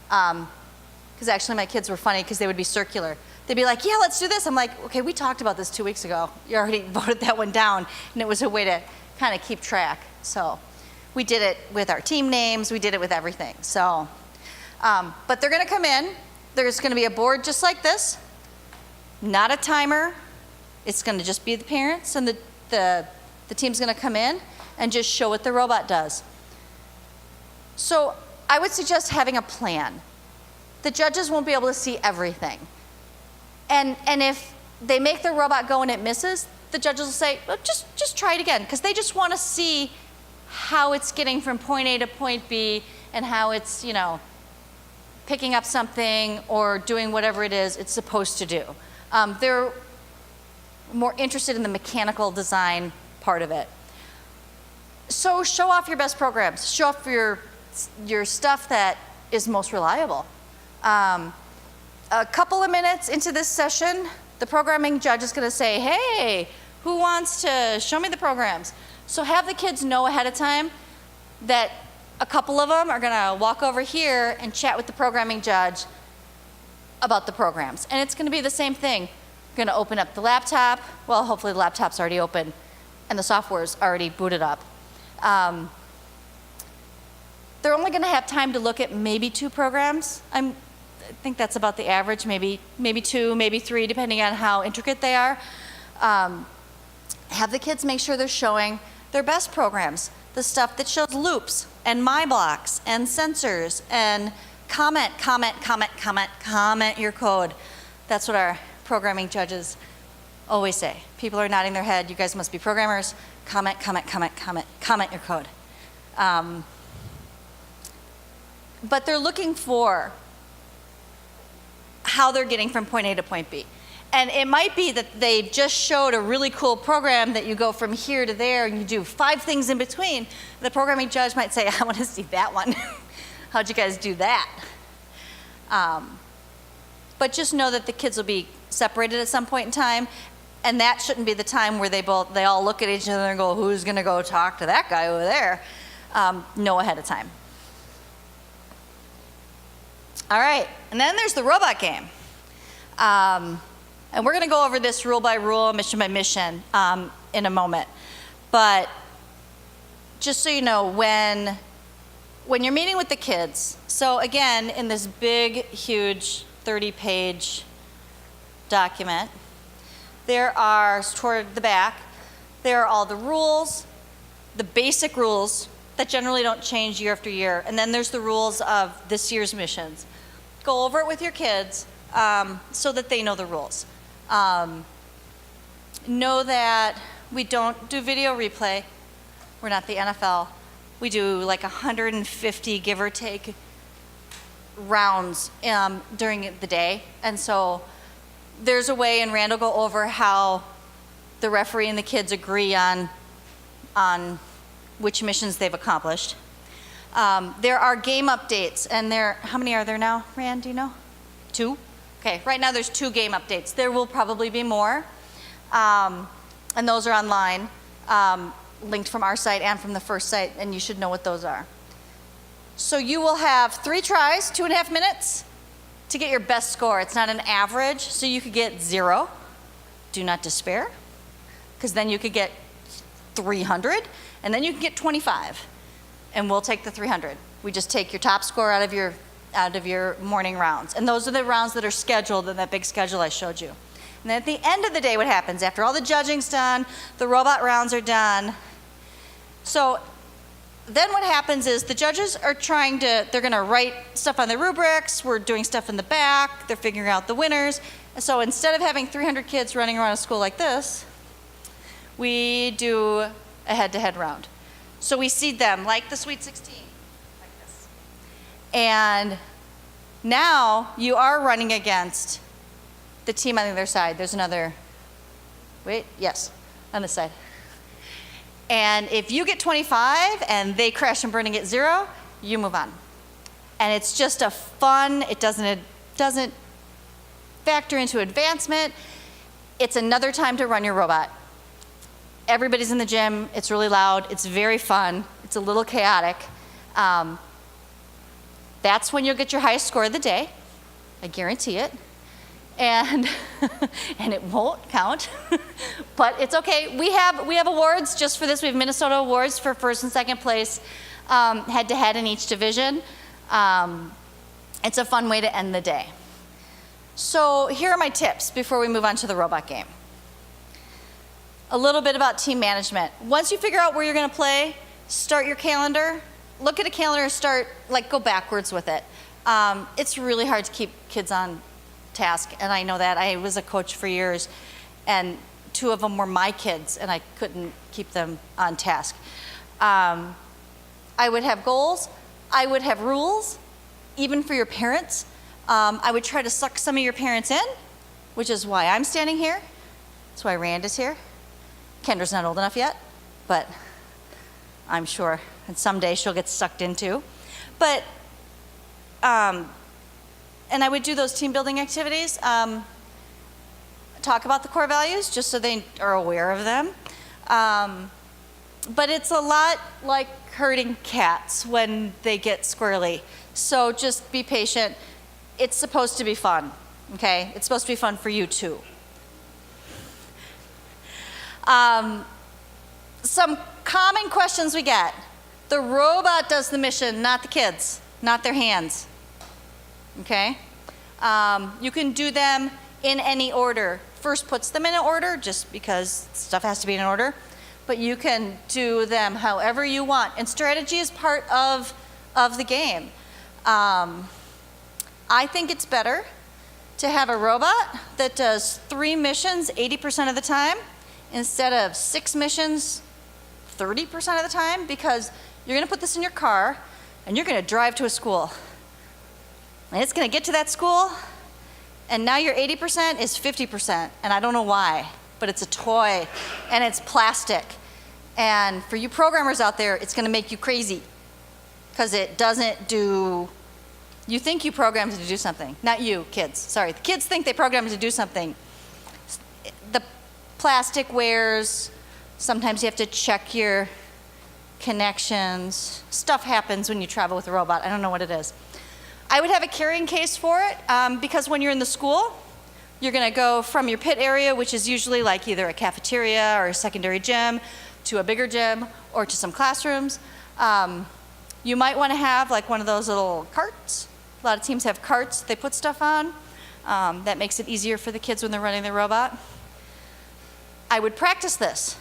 Because actually my kids were funny because they would be circular. They'd be like, yeah, let's do this. I'm like, okay, we talked about this 2 weeks ago. You already voted that one down. And it was a way to kind of keep track. So we did it with our team names. We did it with everything. So, but they're going to come in. There's going to be a board just like this, not a timer. It's going to just be the parents, and the team's going to come in and just show what the robot does. So I would suggest having a plan. The judges won't be able to see everything. And if they make the robot go and it misses, the judges will say, well, just try it again, because they just want to see how it's getting from point A to point B and how it's, you know, picking up something or doing whatever it is it's supposed to do. They're more interested in the mechanical design part of it. So show off your best programs. Show off your stuff that is most reliable. A couple of minutes into this session, the programming judge is going to say, hey, who wants to show me the programs? So have the kids know ahead of time that a couple of them are going to walk over here and chat with the programming judge about the programs. And it's going to be the same thing. You're going to open up the laptop. Well, hopefully the laptop's already open and the software's already booted up. They're only going to have time to look at maybe 2 programs. I think that's about the average, maybe 2, maybe 3, depending on how intricate they are. Have the kids make sure they're showing their best programs, the stuff that shows loops and my blocks and sensors and comment your code. That's what our programming judges always say. People are nodding their head. You guys must be programmers. Comment your code. But they're looking for how they're getting from point A to point B. And it might be that they just showed a really cool program that you go from here to there and you do 5 things in between. The programming judge might say, I want to see that one. How'd you guys do that? But just know that the kids will be separated at some point in time, and that shouldn't be the time where they all look at each other and go, who's going to go talk to that guy over there? Know ahead of time. All right, and then there's the robot game. And we're going to go over this rule by rule, mission by mission in a moment. But just so you know, when you're meeting with the kids, so again, in this big, huge 30-page document, there are, toward the back, there are all the rules, the basic rules that generally don't change year after year, and then there's the rules of this year's missions. Go over it with your kids so that they know the rules. Know that we don't do video replay. We're not the NFL. We do like 150, give or take, rounds during the day. And so there's a way, and Rand will go over how the referee and the kids agree on which missions they've accomplished. There are game updates, and how many are there now, Rand, do you know? 2? Okay, right now there's 2 game updates. There will probably be more, and those are online, linked from our site and from the first site, and you should know what those are. So you will have 3 tries, 2.5 minutes, to get your best score. It's not an average, so you could get 0. Do not despair, because then you could get 300, and then you can get 25, and we'll take the 300. We just take your top score out of your morning rounds. And those are the rounds that are scheduled in that big schedule I showed you. And then at the end of the day, what happens? After all the judging's done, the robot rounds are done. So then what happens is the judges are they're going to write stuff on the rubrics. We're doing stuff in the back. They're figuring out the winners. And so instead of having 300 kids running around a school like this, we do a head-to-head round. So we seed them like the Sweet 16. And now you are running against the team on the other side. There's another, on this side. And if you get 25 and they crash and burn and get 0, you move on. And it's just a fun, it doesn't factor into advancement. It's another time to run your robot. Everybody's in the gym, it's really loud, it's very fun, it's a little chaotic. That's when you'll get your highest score of the day. I guarantee it. And and it won't count, but it's okay. We have awards just for this. We have Minnesota awards for 1st and 2nd place, head-to-head in each division. It's a fun way to end the day. So here are my tips before we move on to the robot game. A little bit about team management. Once you figure out where you're going to play, start your calendar. Look at a calendar and go backwards with it. It's really hard to keep kids on task, and I know that. I was a coach for years, and 2 of them were my kids, and I couldn't keep them on task. I would have goals. I would have rules, even for your parents. I would try to suck some of your parents in, which is why I'm standing here. That's why Rand is here. Kendra's not old enough yet, but I'm sure and someday she'll get sucked into. But, and I would do those team building activities, talk about the core values just so they are aware of them. But it's a lot like herding cats when they get squirrely. So just be patient. It's supposed to be fun, okay? It's supposed to be fun for you too. Some common questions we get. The robot does the mission, not the kids, not their hands, okay? You can do them in any order. First puts them in an order just because stuff has to be in order, but you can do them however you want. And strategy is part of the game. I think it's better to have a robot that does 3 missions 80% of the time instead of 6 missions 30% of the time, because you're going to put this in your car and you're going to drive to a school. And it's going to get to that school, and now your 80% is 50%, and I don't know why, but it's a toy and it's plastic. And for you programmers out there, it's going to make you crazy because it doesn't do. You think you programmed it to do something. Not you, kids. Sorry. The kids think they programmed it to do something. The plastic wears. Sometimes you have to check your connections. Stuff happens when you travel with a robot. I don't know what it is. I would have a carrying case for it because when you're in the school, you're going to go from your pit area, which is usually like either a cafeteria or a secondary gym, to a bigger gym or to some classrooms. You might want to have like one of those little carts. A lot of teams have carts they put stuff on. That makes it easier for the kids when they're running their robot. I would practice this.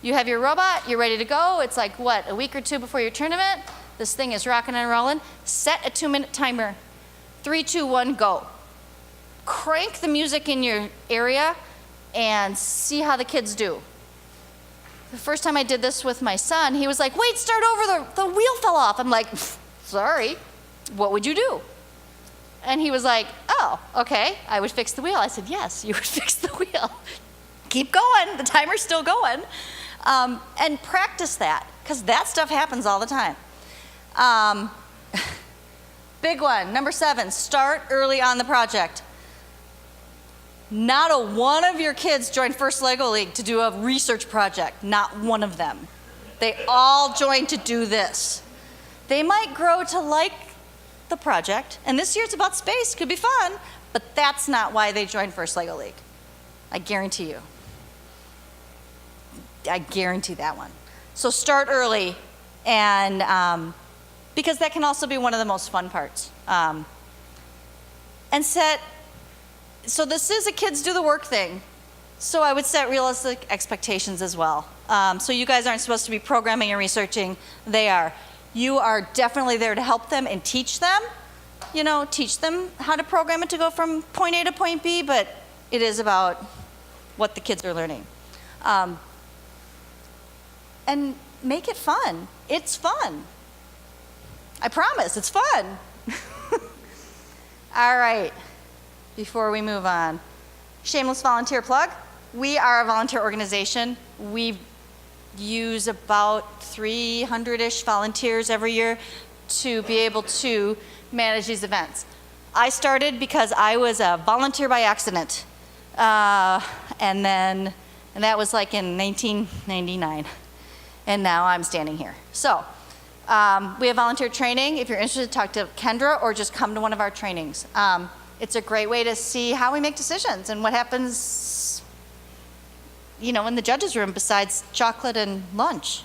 You have your robot, you're ready to go. It's like, what, a week or 2 before your tournament? This thing is rocking and rolling. Set a 2-minute timer. 3, 2, 1, go. Crank the music in your area and see how the kids do. The first time I did this with my son, he was like, wait, start over, the wheel fell off. I'm like, sorry, what would you do? And he was like, oh, okay, I would fix the wheel. I said, yes, you would fix the wheel. Keep going, the timer's still going. And practice that, because that stuff happens all the time. Big one, number 7, start early on the project. Not a one of your kids joined First Lego League to do a research project, not one of them. They all joined to do this. They might grow to like the project, and this year it's about space, could be fun, but that's not why they joined First Lego League. I guarantee you. I guarantee that one. So start early, and because that can also be one of the most fun parts. And so this is a kids do the work thing. So I would set realistic expectations as well. So you guys aren't supposed to be programming and researching, they are. You are definitely there to help them and teach them, teach them how to program it to go from point A to point B, but it is about what the kids are learning. And make it fun. It's fun. I promise, it's fun. All right, before we move on, shameless volunteer plug. We are a volunteer organization. We use about 300-ish volunteers every year to be able to manage these events. I started because I was a volunteer by accident. And that was like in 1999. And now I'm standing here. So we have volunteer training. If you're interested, talk to Kendra or just come to one of our trainings. It's a great way to see how we make decisions and what happens, in the judges' room besides chocolate and lunch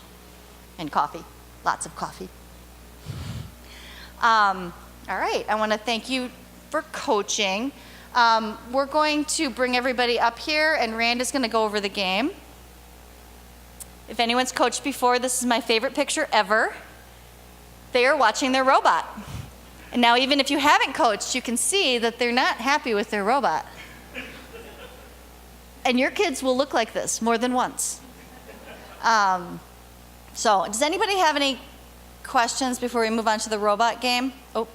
and coffee, lots of coffee. All right, I want to thank you for coaching. We're going to bring everybody up here, and Rand is going to go over the game. If anyone's coached before, this is my favorite picture ever. They are watching their robot. And now even if you haven't coached, you can see that they're not happy with their robot. And your kids will look like this more than once. So, does anybody have any questions before we move on to the robot game? Oh,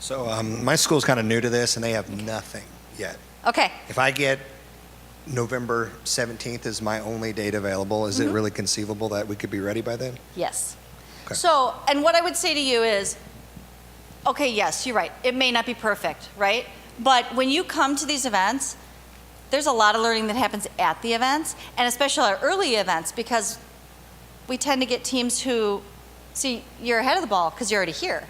So my school's kind of new to this, and they have nothing yet. okay. If I get November 17th is my only date available, is it really conceivable that we could be ready by then? Yes. Okay. So, and what I would say to you is, okay, yes, you're right. It may not be perfect, right? But when you come to these events, there's a lot of learning that happens at the events, and especially our early events, because we tend to get teams who, see, you're ahead of the ball because you're already here.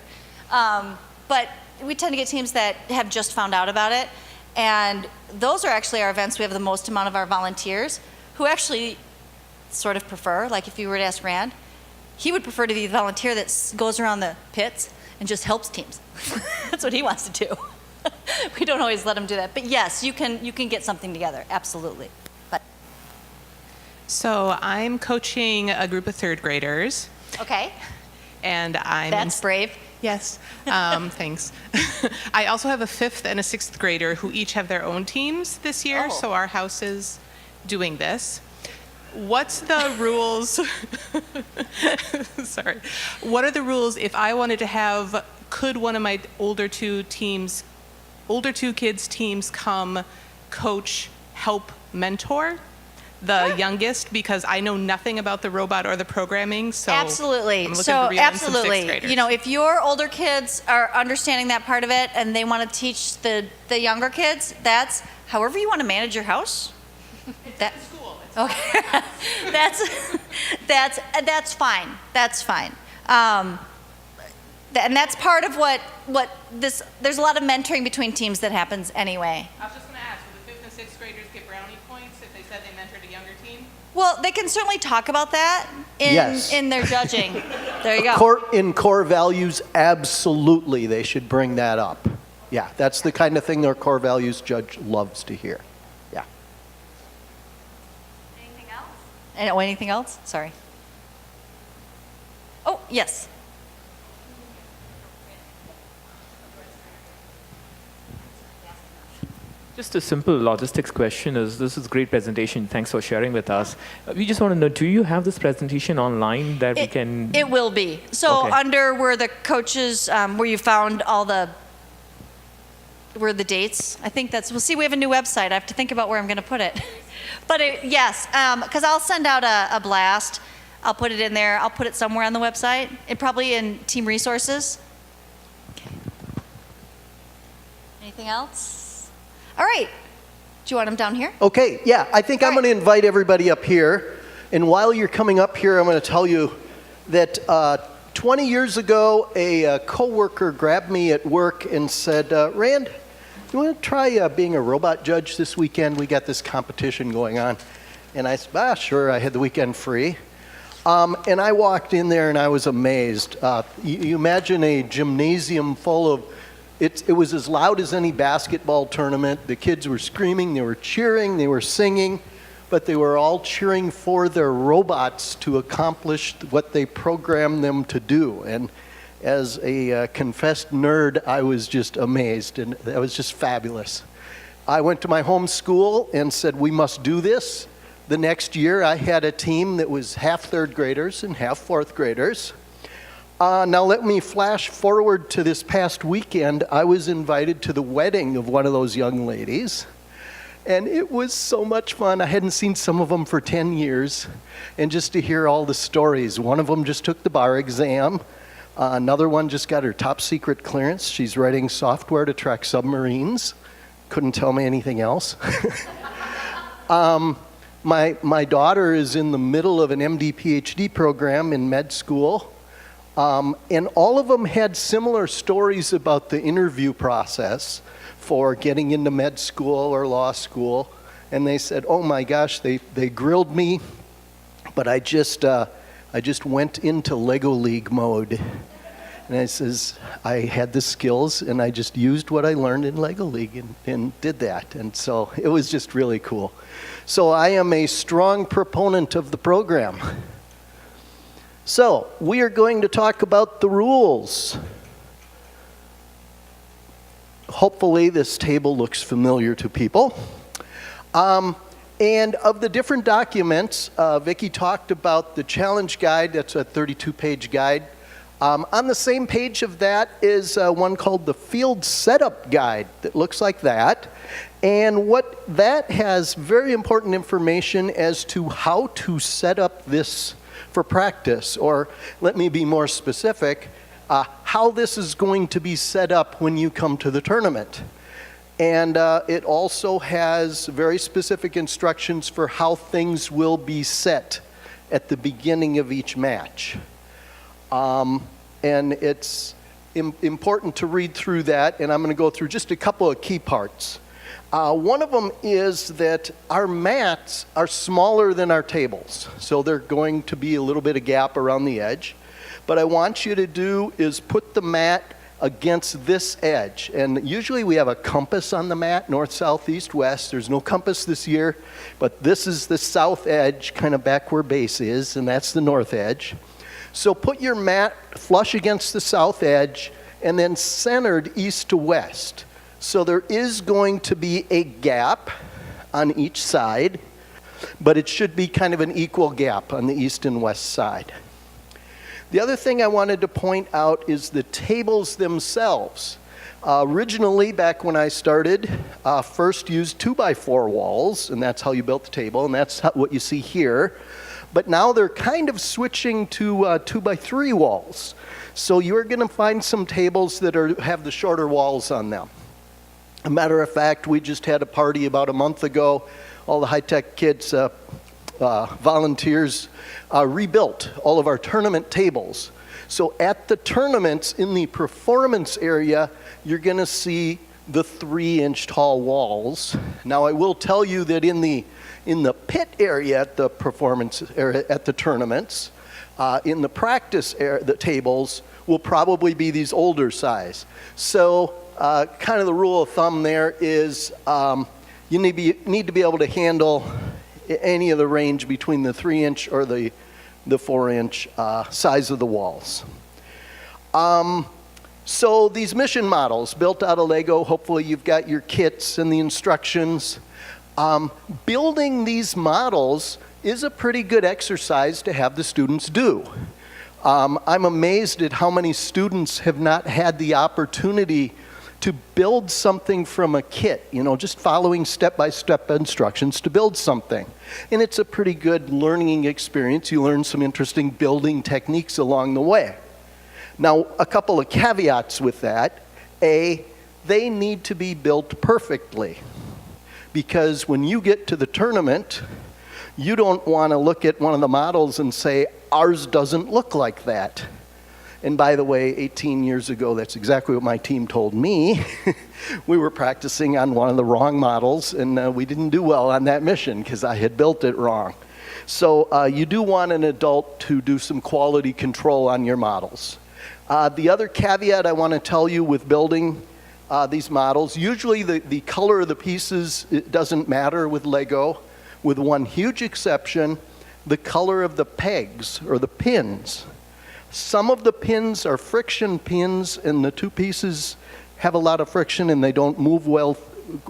But we tend to get teams that have just found out about it, and those are actually our events. We have the most amount of our volunteers who actually sort of prefer, like if you were to ask Rand, he would prefer to be the volunteer that goes around the pits and just helps teams. That's what he wants to do. We don't always let him do that. But yes, you can get something together, absolutely. But So I'm coaching a group of third graders, okay, and I'm that's brave. Yes, thanks. I also have a fifth and a sixth grader who each have their own teams this year, Oh. so our house is doing this. What's the rules? Sorry. What are the rules if I wanted to have, could one of my older two kids' teams come coach, help, mentor the youngest, because I know nothing about the robot or the programming, so Absolutely. I'm looking So to reel in some sixth absolutely. graders. You know, if your older kids are understanding that part of it and they want to teach the younger kids, that's however you want to manage your house. That, okay. that's fine. That's fine. And that's part of what this. There's a lot of mentoring between teams that happens anyway. I was just going to ask, will the fifth and sixth graders get brownie points if they said they mentored a younger team? Well, they can certainly talk about that Yes. in their judging. There you go. In core values, absolutely, they should bring that up. Yeah, that's the kind of thing their core values judge loves to hear. Yeah. Anything else? Oh, anything else? Sorry. Oh, yes. Just a simple logistics question is, this is a great presentation. Thanks for sharing with us. We just want to know, do you have this presentation online that we can... It will be. So Okay. under where the coaches, where you found all where the dates, I think that's, we'll see, we have a new website. I have to think about where I'm going to put it. But yes, because I'll send out a blast. I'll put it in there. I'll put it somewhere on the website, and probably in team resources. Okay. Anything else? All right. Do you want them down here? Okay, yeah, I think I'm All right. going to invite everybody up here. And while you're coming up here, I'm going to tell you that 20 years ago, a coworker grabbed me at work and said, Rand, you want to try being a robot judge this weekend? We got this competition going on. And I said, sure, I had the weekend free. And I walked in there and I was amazed. You imagine a gymnasium full of, it was as loud as any basketball tournament. The kids were screaming, they were cheering, they were singing, but they were all cheering for their robots to accomplish what they programmed them to do. And as a confessed nerd, I was just amazed, and that was just fabulous. I went to my home school and said, we must do this. The next year, I had a team that was half third graders and half fourth graders. Now let me flash forward to this past weekend. I was invited to the wedding of one of those young ladies, and it was so much fun. I hadn't seen some of them for 10 years, and just to hear all the stories. One of them just took the bar exam. Another one just got her top secret clearance. She's writing software to track submarines. Couldn't tell me anything else. My daughter is in the middle of an MD PhD program in med school. And all of them had similar stories about the interview process for getting into med school or law school. And they said, oh my gosh, they grilled me, but I just went into Lego League mode. And I says, I had the skills and I just used what I learned in Lego League and did that. And so it was just really cool. So I am a strong proponent of the program. So, we are going to talk about the rules. Hopefully this table looks familiar to people. And of the different documents, Vicki talked about the challenge guide. That's a 32-page guide. On the same page of that is one called the field setup guide that looks like that. And what that has very important information as to how to set up this for practice, or let me be more specific, how this is going to be set up when you come to the tournament. And it also has very specific instructions for how things will be set at the beginning of each match. And it's important to read through that, and I'm going to go through just a couple of key parts. One of them is that our mats are smaller than our tables, so they're going to be a little bit of gap around the edge. But I want you to do is put the mat against this edge. And usually we have a compass on the mat, north, south, east, west. There's no compass this year, but this is the south edge, kind of back where base is, and that's the north edge. So put your mat flush against the south edge and then centered east to west. So there is going to be a gap on each side, but it should be kind of an equal gap on the east and west side. The other thing I wanted to point out is the tables themselves. Originally, back when I started, first used 2x4 walls, and that's how you built the table, and that's what you see here. But now they're kind of switching to 2x3 walls. So you're going to find some tables that have the shorter walls on them. A matter of fact, we just had a party about a month ago. All the high-tech kids, volunteers, rebuilt all of our tournament tables. So at the tournaments in the performance area, you're going to see the 3-inch tall walls. Now I will tell you that in the pit area at the performance area at the tournaments, in the practice area, the tables will probably be these older size. So kind of the rule of thumb there is you need to be able to handle any of the range between the 3-inch or the 4-inch size of the walls. So these mission models built out of Lego, hopefully you've got your kits and the instructions. Building these models is a pretty good exercise to have the students do. I'm amazed at how many students have not had the opportunity to build something from a kit, just following step-by-step instructions to build something. And it's a pretty good learning experience. You learn some interesting building techniques along the way. Now, a couple of caveats with that. A, they need to be built perfectly. Because when you get to the tournament, you don't want to look at one of the models and say, ours doesn't look like that. And by the way, 18 years ago, that's exactly what my team told me. We were practicing on one of the wrong models, and we didn't do well on that mission because I had built it wrong. So you do want an adult to do some quality control on your models. The other caveat I want to tell you with building these models, usually the color of the pieces, it doesn't matter with Lego, with one huge exception, the color of the pegs or the pins. Some of the pins are friction pins, and the two pieces have a lot of friction and they don't move well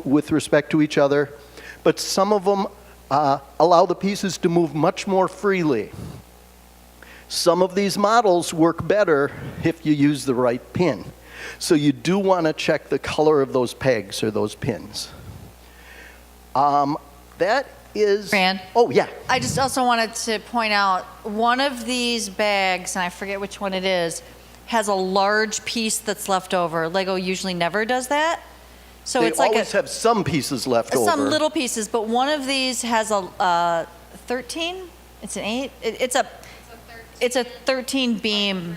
with respect to each other. But some of them allow the pieces to move much more freely. Some of these models work better if you use the right pin. So you do want to check the color of those pegs or those pins. That is... Fran? Oh, yeah. I just also wanted to point out, one of these bags, and I forget which one it is, has a large piece that's left over. Lego usually never does that. So They it's like always have some pieces left over. some little pieces, but one of these has a 13? It's an 8? It's a 13 beam,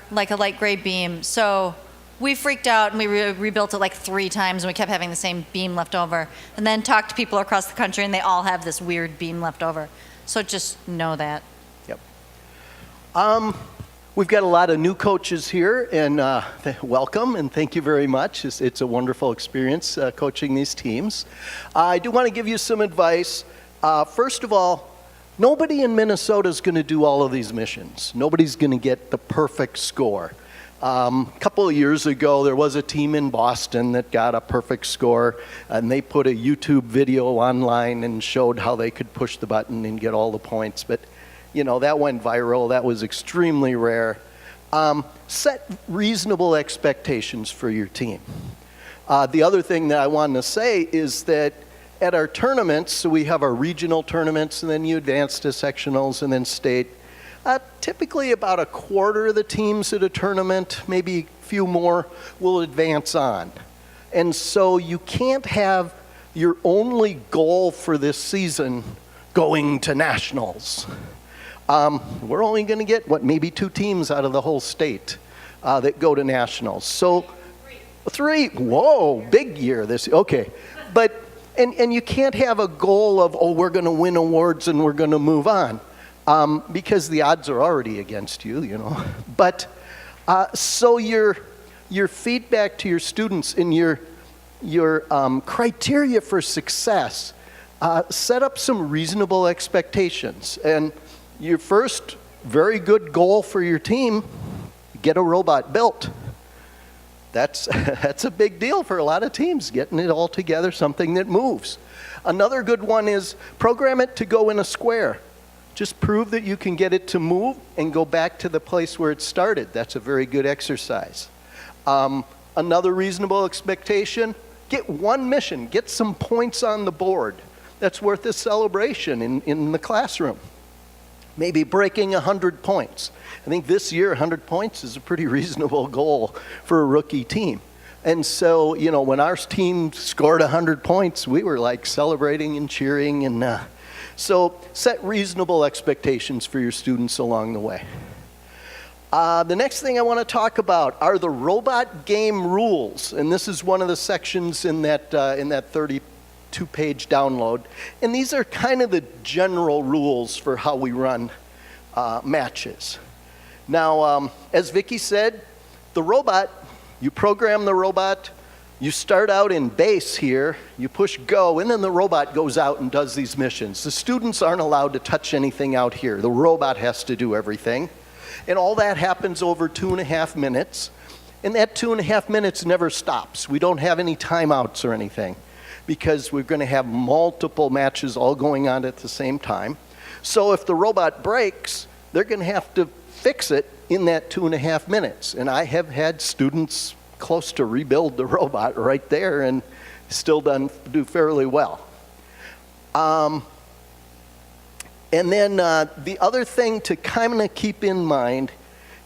like a light gray beam. So we freaked out and we rebuilt it like 3 times and we kept having the same beam left over. And then talked to people across the country and they all have this weird beam left over. So just know that. Yep. We've got a lot of new coaches here, and welcome and thank you very much. It's a wonderful experience coaching these teams. I do want to give you some advice. First of all, nobody in Minnesota is going to do all of these missions. Nobody's going to get the perfect score. A couple of years ago, there was a team in Boston that got a perfect score, and they put a YouTube video online and showed how they could push the button and get all the points. But, you know, that went viral. That was extremely rare. Set reasonable expectations for your team. The other thing that I wanted to say is that at our tournaments, so we have our regional tournaments, and then you advance to sectionals and then state. Typically about a quarter of the teams at a tournament, maybe a few more, will advance on. And so you can't have your only goal for this season going to nationals. We're only going to get, maybe 2 teams out of the whole state that go to nationals. So 3, whoa, big year this, okay. But, and you can't have a goal of, oh, we're going to win awards and we're going to move on. Because the odds are already against you, you know. But so your feedback to your students and your criteria for success, set up some reasonable expectations. And your first very good goal for your team, get a robot built. That's a big deal for a lot of teams, getting it all together, something that moves. Another good one is program it to go in a square. Just prove that you can get it to move and go back to the place where it started. That's a very good exercise. Another reasonable expectation, get one mission, get some points on the board. That's worth a celebration in the classroom. Maybe breaking 100 points. I think this year 100 points is a pretty reasonable goal for a rookie team. And so, you know, when our team scored 100 points, we were like celebrating and cheering and so set reasonable expectations for your students along the way. The next thing I want to talk about are the robot game rules. And this is one of the sections in that 32-page download. And these are kind of the general rules for how we run matches. Now, as Vicki said, the robot, you program the robot. You start out in base here, you push go, and then the robot goes out and does these missions. The students aren't allowed to touch anything out here. The robot has to do everything. And all that happens over 2.5 minutes. And that 2.5 minutes never stops. We don't have any timeouts or anything because we're going to have multiple matches all going on at the same time. So if the robot breaks, they're going to have to fix it in that 2.5 minutes. And I have had students close to rebuild the robot right there and still do fairly well. And then the other thing to kind of keep in mind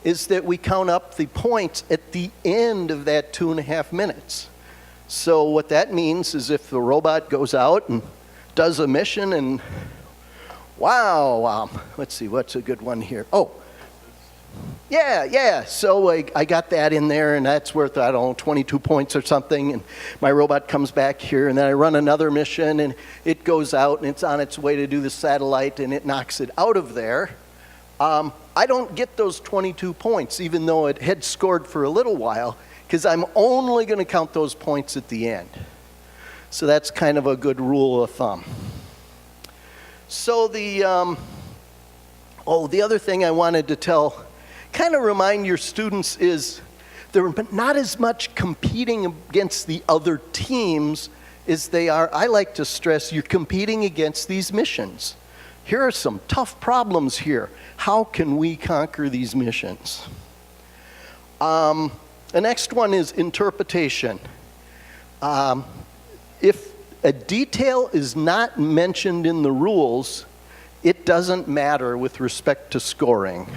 is that we count up the points at the end of that 2.5 minutes. So what that means is if the robot goes out and does a mission and wow, let's see, what's a good one here? Oh, yeah. So I got that in there, and that's worth, I don't know, 22 points or something. And my robot comes back here, and then I run another mission, and it goes out, and it's on its way to do the satellite, and it knocks it out of there. I don't get those 22 points, even though it had scored for a little while, because I'm only going to count those points at the end. So that's kind of a good rule of thumb. So the other thing I wanted to kind of remind your students is they're not as much competing against the other teams as they are, I like to stress, you're competing against these missions. Here are some tough problems here. How can we conquer these missions? The next one is interpretation. If a detail is not mentioned in the rules, it doesn't matter with respect to scoring.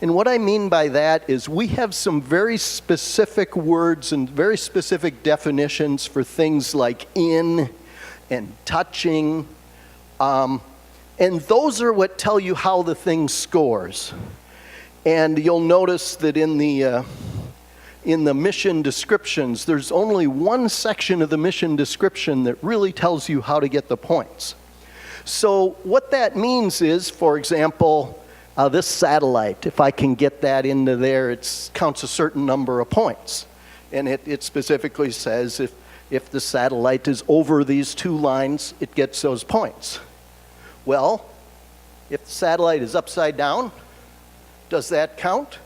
And what I mean by that is we have some very specific words and very specific definitions for things like in and touching. And those are what tell you how the thing scores. And you'll notice that in the mission descriptions, there's only one section of the mission description that really tells you how to get the points. So what that means is, for example, this satellite, if I can get that into there, it counts a certain number of points. And it specifically says if the satellite is over these 2 lines, it gets those points. Well, if the satellite is upside down, does that count?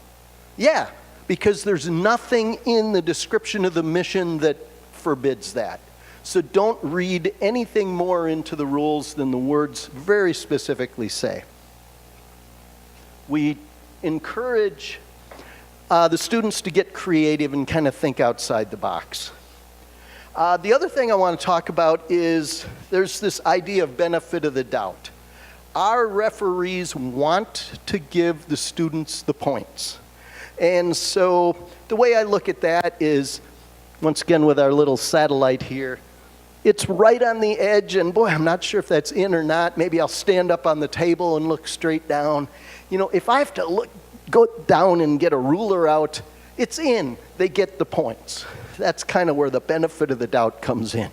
Yeah, because there's nothing in the description of the mission that forbids that. So don't read anything more into the rules than the words very specifically say. We encourage the students to get creative and kind of think outside the box. The other thing I want to talk about is there's this idea of benefit of the doubt. Our referees want to give the students the points. And so the way I look at that is, once again with our little satellite here, it's right on the edge, and boy, I'm not sure if that's in or not. Maybe I'll stand up on the table and look straight down. You know, if I have to go down and get a ruler out, it's in. They get the points. That's kind of where the benefit of the doubt comes in.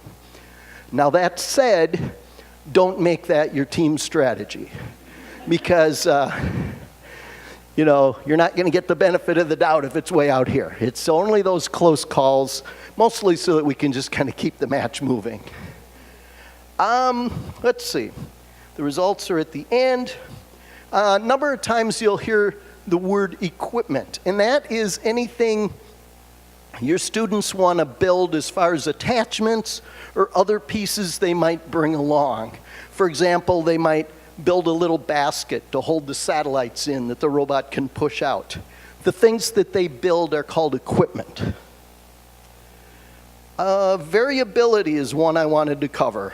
Now that said, don't make that your team strategy, because you know, you're not going to get the benefit of the doubt if it's way out here. It's only those close calls, mostly so that we can just kind of keep the match moving. Let's see. The results are at the end. A number of times you'll hear the word equipment, and that is anything your students want to build as far as attachments or other pieces they might bring along. For example, they might build a little basket to hold the satellites in that the robot can push out. The things that they build are called equipment. Variability is one I wanted to cover.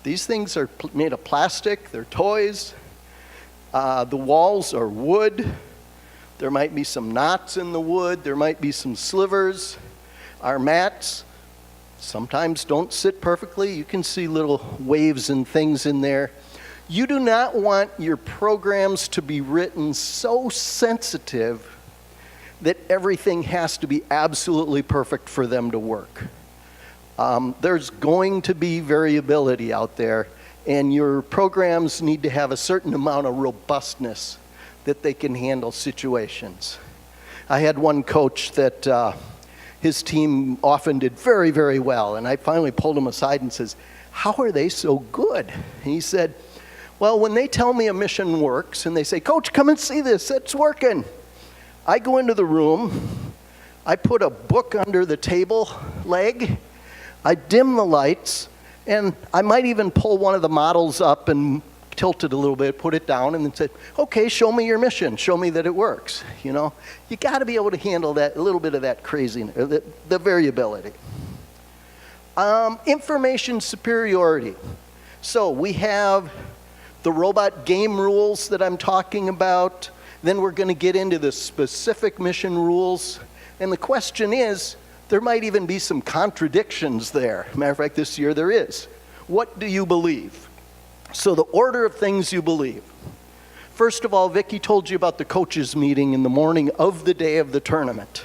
These things are made of plastic, they're toys. The walls are wood. There might be some knots in the wood, there might be some slivers. Our mats sometimes don't sit perfectly. You can see little waves and things in there. You do not want your programs to be written so sensitive that everything has to be absolutely perfect for them to work. There's going to be variability out there, and your programs need to have a certain amount of robustness that they can handle situations. I had one coach that his team often did very, very well. And I finally pulled him aside and says, how are they so good? And he said, well, when they tell me a mission works and they say, Coach, come and see this, it's working. I go into the room, I put a book under the table leg, I dim the lights, and I might even pull one of the models up and tilt it a little bit, put it down, and then said, okay, show me your mission. Show me that it works. You know, you got to be able to handle that, a little bit of that craziness, the variability. Information superiority. So we have the robot game rules that I'm talking about. Then we're going to get into the specific mission rules. And the question is, there might even be some contradictions there. Matter of fact, this year there is. What do you believe? So the order of things you believe. First of all, Vicki told you about the coaches meeting in the morning of the day of the tournament.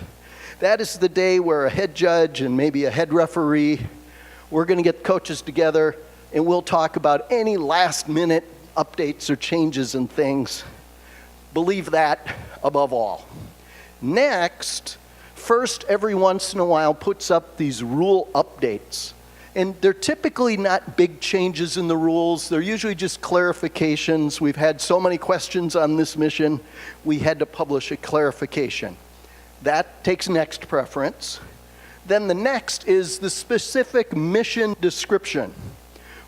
That is the day where a head judge and maybe a head referee, we're going to get coaches together and we'll talk about any last minute updates or changes and things. Believe that above all. Next, first every once in a while puts up these rule updates. And they're typically not big changes in the rules. They're usually just clarifications. We've had so many questions on this mission, we had to publish a clarification. That takes next preference. Then the next is the specific mission description,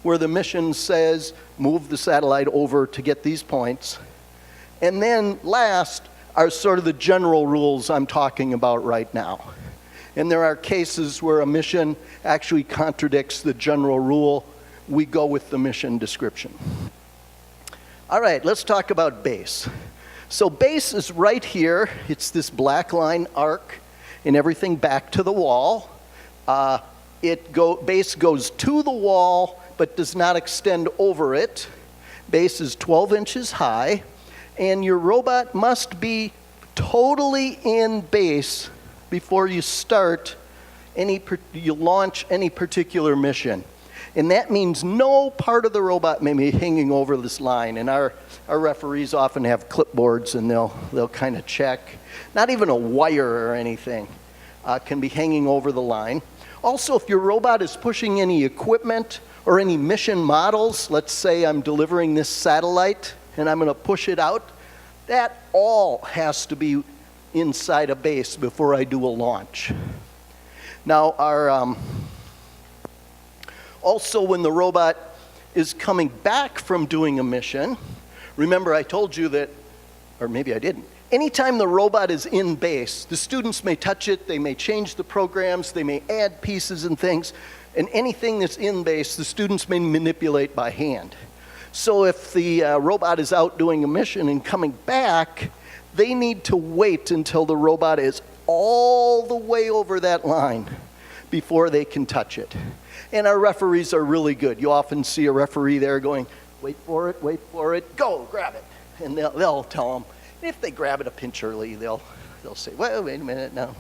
where the mission says, move the satellite over to get these points. And then last are sort of the general rules I'm talking about right now. And there are cases where a mission actually contradicts the general rule. We go with the mission description. All right, let's talk about base. So base is right here. It's this black line arc and everything back to the wall. Base goes to the wall but does not extend over it. Base is 12 inches high, and your robot must be totally in base before you start you launch any particular mission. And that means no part of the robot may be hanging over this line. And our referees often have clipboards and they'll kind of check. Not even a wire or anything can be hanging over the line. Also, if your robot is pushing any equipment or any mission models, let's say I'm delivering this satellite and I'm going to push it out, that all has to be inside a base before I do a launch. Now, also when the robot is coming back from doing a mission, remember I told you that, or maybe I didn't, anytime the robot is in base, the students may touch it, they may change the programs, they may add pieces and things, and anything that's in base, the students may manipulate by hand. So if the robot is out doing a mission and coming back, they need to wait until the robot is all the way over that line before they can touch it. And our referees are really good. You often see a referee there going, wait for it, go, grab it. And they'll tell them. If they grab it a pinch early, they'll say, well, wait a minute, no.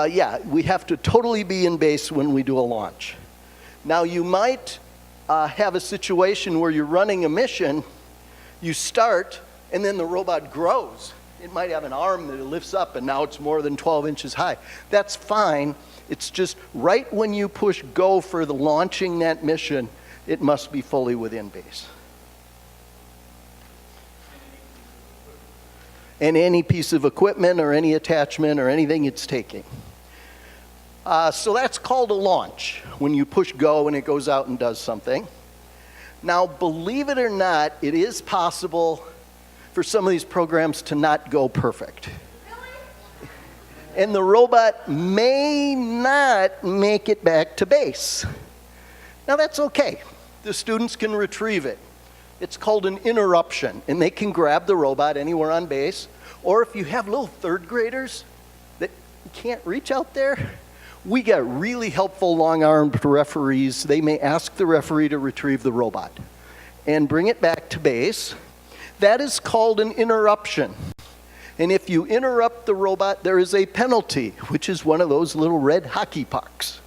Yeah, we have to totally be in base when we do a launch. Now, you might have a situation where you're running a mission, you start, and then the robot grows. It might have an arm that it lifts up, and now it's more than 12 inches high. That's fine. It's just right when you push go for the launching that mission, it must be fully within base. And any piece of equipment or any attachment or anything it's taking. So that's called a launch, when you push go and it goes out and does something. Now, believe it or not, it is possible for some of these programs to not go perfect. Really? And the robot may not make it back to base. Now, that's okay. The students can retrieve it. It's called an interruption, and they can grab the robot anywhere on base. Or if you have little third graders that can't reach out there, we got really helpful long-armed referees. They may ask the referee to retrieve the robot and bring it back to base. That is called an interruption. And if you interrupt the robot, there is a penalty, which is one of those little red hockey pucks.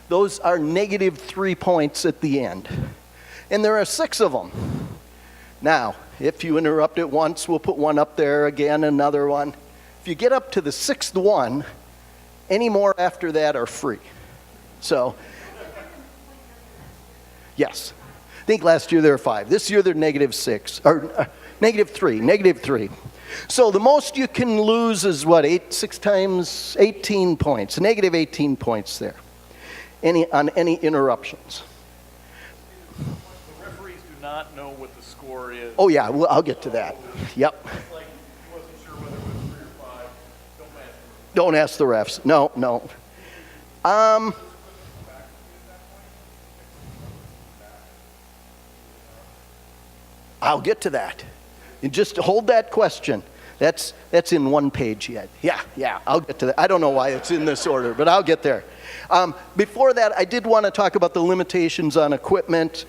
Those are -3 points at the end. And there are 6 of them. Now, if you interrupt it once, we'll put one up there again, another one. If you get up to the 6th one, any more after that are free. So, yes. I think last year there were 5. This year they're -6, or -3. So the most you can lose is what, 6 times 18 points, -18 points there, on any interruptions. The referees do not know what the score is. Oh yeah, well, I'll get to that. Yep. It's like he wasn't sure whether it was 3 or 5. Don't ask the refs. No. I'll get to that. You just hold that question. That's in one page yet. Yeah, I'll get to that. I don't know why it's in this order, but I'll get there. Before that, I did want to talk about the limitations on equipment.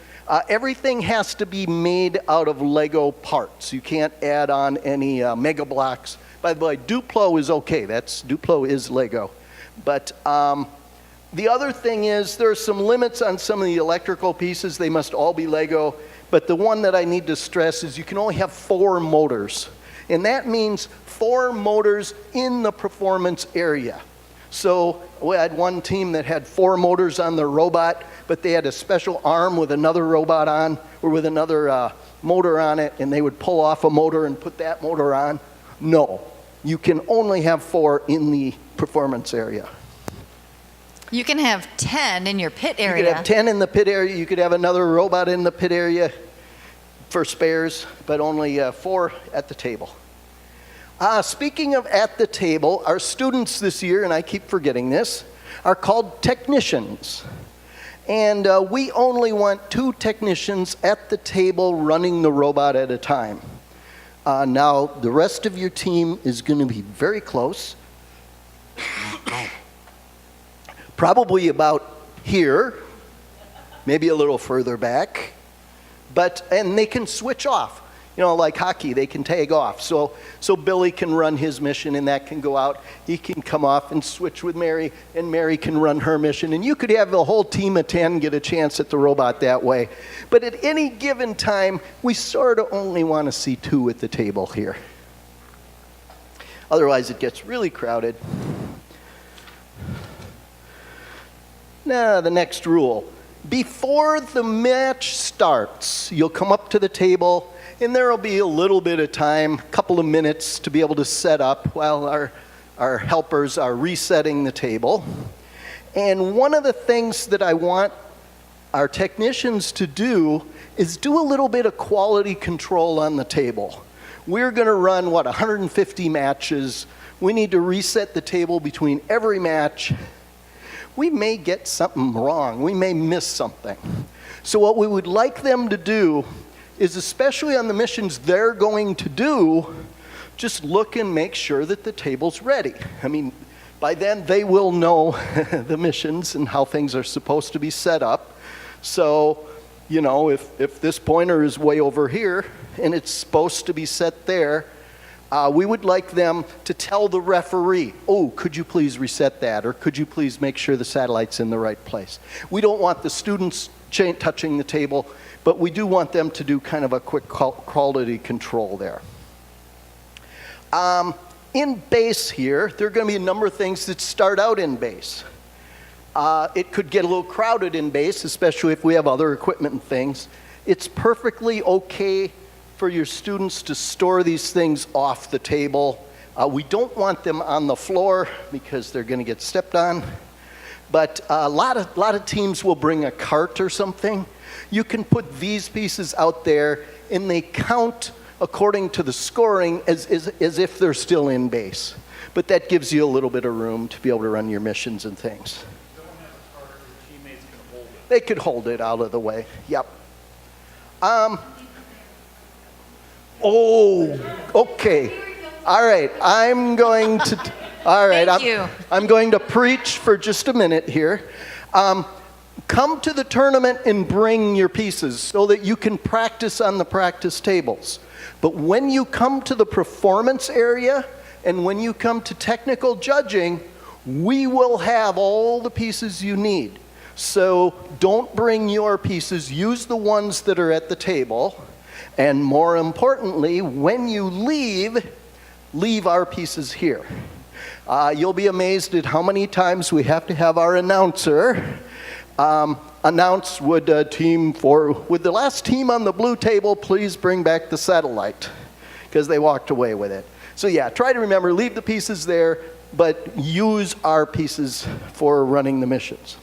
Everything has to be made out of Lego parts. You can't add on any Mega Blocks. By the way, Duplo is okay. Duplo is Lego. But the other thing is there are some limits on some of the electrical pieces. They must all be Lego. But the one that I need to stress is you can only have 4 motors. And that means 4 motors in the performance area. So we had one team that had 4 motors on their robot, but they had a special arm with another robot on, or with another motor on it, and they would pull off a motor and put that motor on. No, you can only have 4 in the performance area. You can have 10 in your pit You area. could have 10 in the pit area. You could have another robot in the pit area for spares, but only 4 at the table. Speaking of at the table, our students this year, and I keep forgetting this, are called technicians. And we only want 2 technicians at the table running the robot at a time. Now, the rest of your team is going to be very close. Probably about here, maybe a little further back. And they can switch off. You know, like hockey, they can tag off. So Billy can run his mission, and that can go out. He can come off and switch with Mary, and Mary can run her mission. And you could have the whole team of 10 get a chance at the robot that way. But at any given time, we sort of only want to see 2 at the table here. Otherwise, it gets really crowded. Now, the next rule. Before the match starts, you'll come up to the table And there will be a little bit of time, a couple of minutes to be able to set up while our helpers are resetting the table. And one of the things that I want our technicians to do is do a little bit of quality control on the table. We're going to run, 150 matches. We need to reset the table between every match. We may get something wrong. We may miss something. So what we would like them to do is, especially on the missions they're going to do, just look and make sure that the table's ready. I mean, by then they will know the missions and how things are supposed to be set up. So, you know, if this pointer is way over here and it's supposed to be set there, we would like them to tell the referee, oh, could you please reset that? Or could you please make sure the satellite's in the right place? We don't want the students touching the table, but we do want them to do kind of a quick quality control there. In base here, there are going to be a number of things that start out in base. It could get a little crowded in base, especially if we have other equipment and things. It's perfectly okay for your students to store these things off the table. We don't want them on the floor because they're going to get stepped on. But a lot of teams will bring a cart or something. You can put these pieces out there, and they count according to the scoring as if they're still in base. But that gives you a little bit of room to be able to run your missions and things. Don't have a cart where teammates can hold it. They could hold it out of the way. Yep. Oh, okay. All right. I'm going to. All right. Thank you. I'm going to preach for just a minute here. Come to the tournament and bring your pieces so that you can practice on the practice tables. But when you come to the performance area and when you come to technical judging, we will have all the pieces you need. So don't bring your pieces. Use the ones that are at the table. And more importantly, when you leave our pieces here. You'll be amazed at how many times we have to have our announcer announce, would the last team on the blue table please bring back the satellite? Because they walked away with it. So yeah, try to remember, leave the pieces there, but use our pieces for running the missions.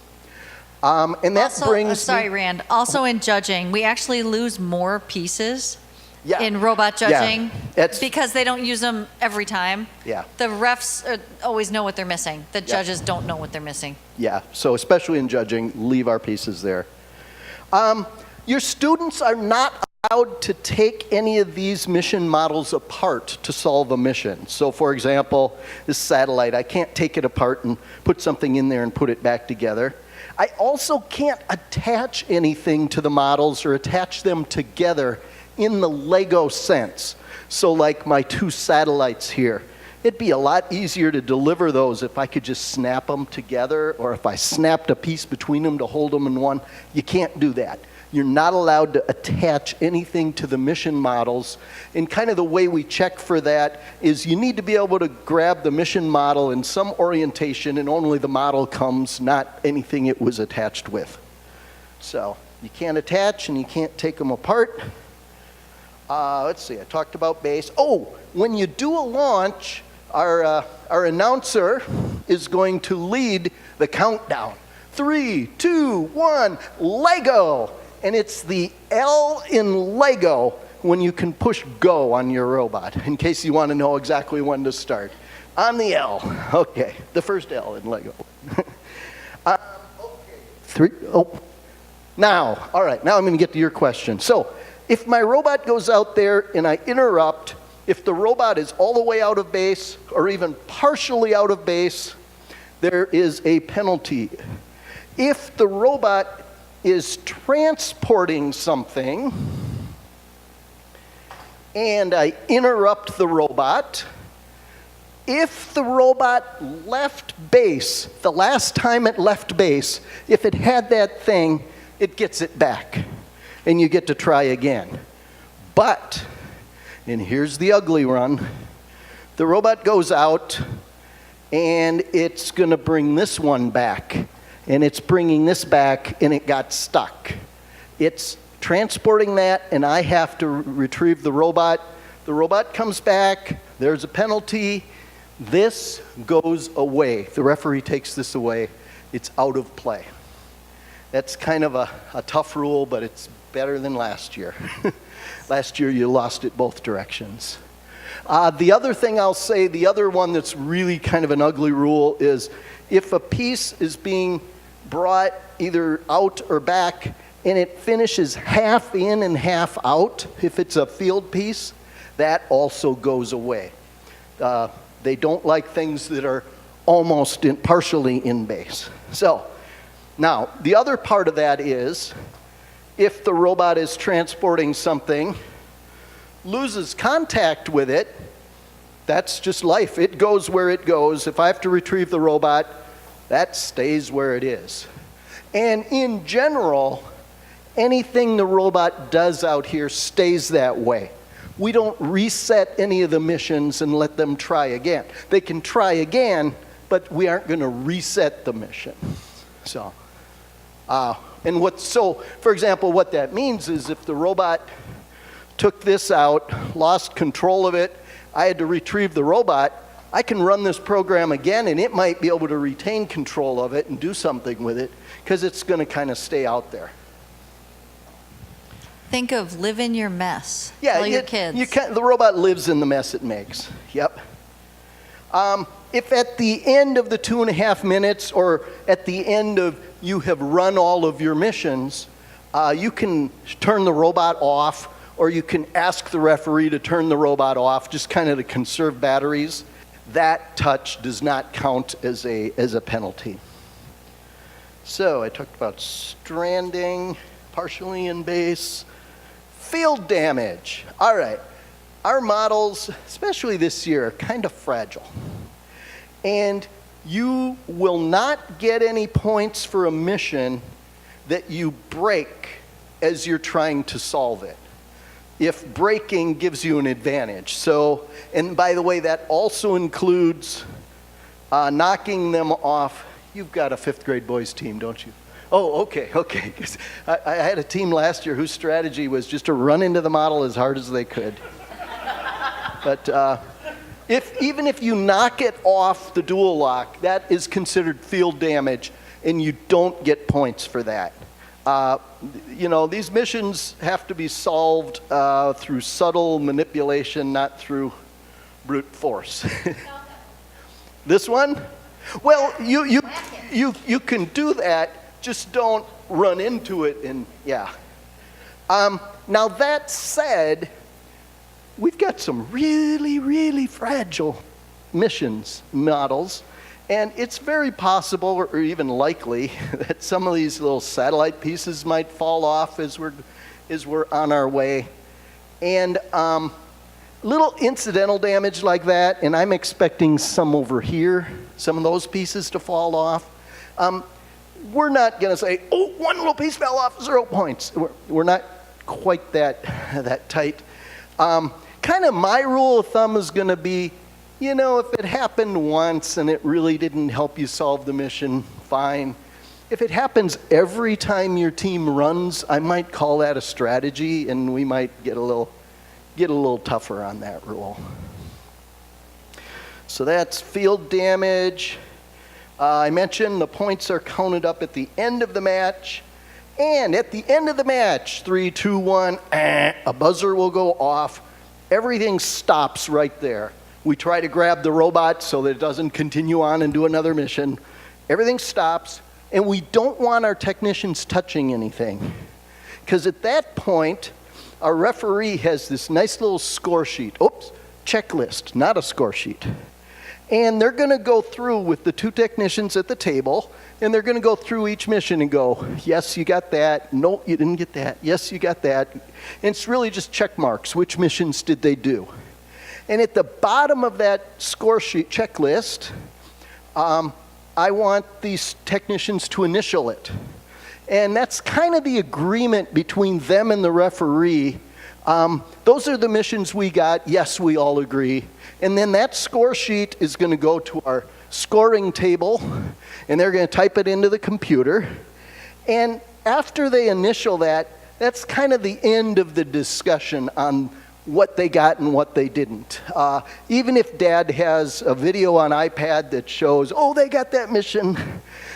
And that Also, brings sorry, me, Rand. Also in judging, we actually lose more pieces Yeah. in robot Yeah. judging It's- because they don't use them every time. Yeah. The refs always know what they're missing. The judges don't know what they're missing. Yeah, so especially in judging, leave our pieces there. Your students are not allowed to take any of these mission models apart to solve a mission. So for example, this satellite, I can't take it apart and put something in there and put it back together. I also can't attach anything to the models or attach them together in the Lego sense. So like my two satellites here, it'd be a lot easier to deliver those if I could just snap them together, or if I snapped a piece between them to hold them in one. You can't do that. You're not allowed to attach anything to the mission models. And kind of the way we check for that is you need to be able to grab the mission model in some orientation, and only the model comes, not anything it was attached with. So you can't attach and you can't take them apart. Let's see, I talked about base. Oh, when you do a launch, our announcer is going to lead the countdown. 3, 2, 1, Lego! And it's the L in Lego when you can push go on your robot, in case you want to know exactly when to start. On the L. Okay, the first L in Lego. Okay. 3, oh. Now, all right, now I'm going to get to your question. So, if my robot goes out there and I interrupt, if the robot is all the way out of base or even partially out of base, there is a penalty. If the robot is transporting something and I interrupt the robot, if the robot left base, the last time it left base, if it had that thing, it gets it back. And you get to try again. But, and here's the ugly one, the robot goes out and it's going to bring this one back. And it's bringing this back and it got stuck. It's transporting that, and I have to retrieve the robot. The robot comes back, there's a penalty, this goes away. The referee takes this away, it's out of play. That's kind of a tough rule, but it's better than last year. Last year you lost it both directions. The other thing I'll say, the other one that's really kind of an ugly rule is if a piece is being brought either out or back and it finishes half in and half out, if it's a field piece, that also goes away. They don't like things that are almost partially in base. So, now, the other part of that is, if the robot is transporting something, loses contact with it, that's just life. It goes where it goes. If I have to retrieve the robot, that stays where it is. And in general, anything the robot does out here stays that way. We don't reset any of the missions and let them try again. They can try again, but we aren't going to reset the mission. So, for example, what that means is if the robot took this out, lost control of it, I had to retrieve the robot, I can run this program again and it might be able to retain control of it and do something with it because it's going to kind of stay out there. Think of live in your mess. Yeah, Tell your kids. The robot lives in the mess it makes. Yep. If at the end of the 2.5 minutes or at the end of you have run all of your missions, you can turn the robot off or you can ask the referee to turn the robot off, just kind of to conserve batteries. That touch does not count as a penalty. So I talked about stranding, partially in base. Field damage. All right. Our models, especially this year, are kind of fragile. And you will not get any points for a mission that you break as you're trying to solve it, if breaking gives you an advantage. So, and by the way, that also includes knocking them off. You've got a 5th grade boys team, don't you? Oh, okay. 'Cause I had a team last year whose strategy was just to run into the model as hard as they could. But even if you knock it off the dual lock, that is considered field damage, and you don't get points for that. These missions have to be solved through subtle manipulation, not through brute force. This one? Well, you can do that. Just don't run into it, and yeah. Now that said, we've got some really, really fragile missions models, and it's very possible, or even likely, that some of these little satellite pieces might fall off as we're on our way. And little incidental damage like that, and I'm expecting some over here, some of those pieces to fall off. We're not going to say, oh, one little piece fell off, 0 points. We're not quite that tight. Kind of my rule of thumb is going to be, if it happened once and it really didn't help you solve the mission, fine. If it happens every time your team runs, I might call that a strategy, and we might get a little tougher on that rule. So that's field damage. I mentioned the points are counted up at the end of the match. And at the end of the match, 3, 2, 1, a buzzer will go off. Everything stops right there. We try to grab the robot so that it doesn't continue on and do another mission. Everything stops, and we don't want our technicians touching anything. Because at that point, our referee has this nice little score sheet. Oops, checklist, not a score sheet. And they're going to go through with the 2 technicians at the table, and they're going to go through each mission and go, yes, you got that. No, you didn't get that. Yes, you got that. And it's really just check marks. Which missions did they do? And at the bottom of that score sheet checklist, I want these technicians to initial it. And that's kind of the agreement between them and the referee. Those are the missions we got. Yes, we all agree. And then that score sheet is going to go to our scoring table, and they're going to type it into the computer. And after they initial that, that's kind of the end of the discussion on what they got and what they didn't. Even if Dad has a video on iPad that shows, oh, they got that mission.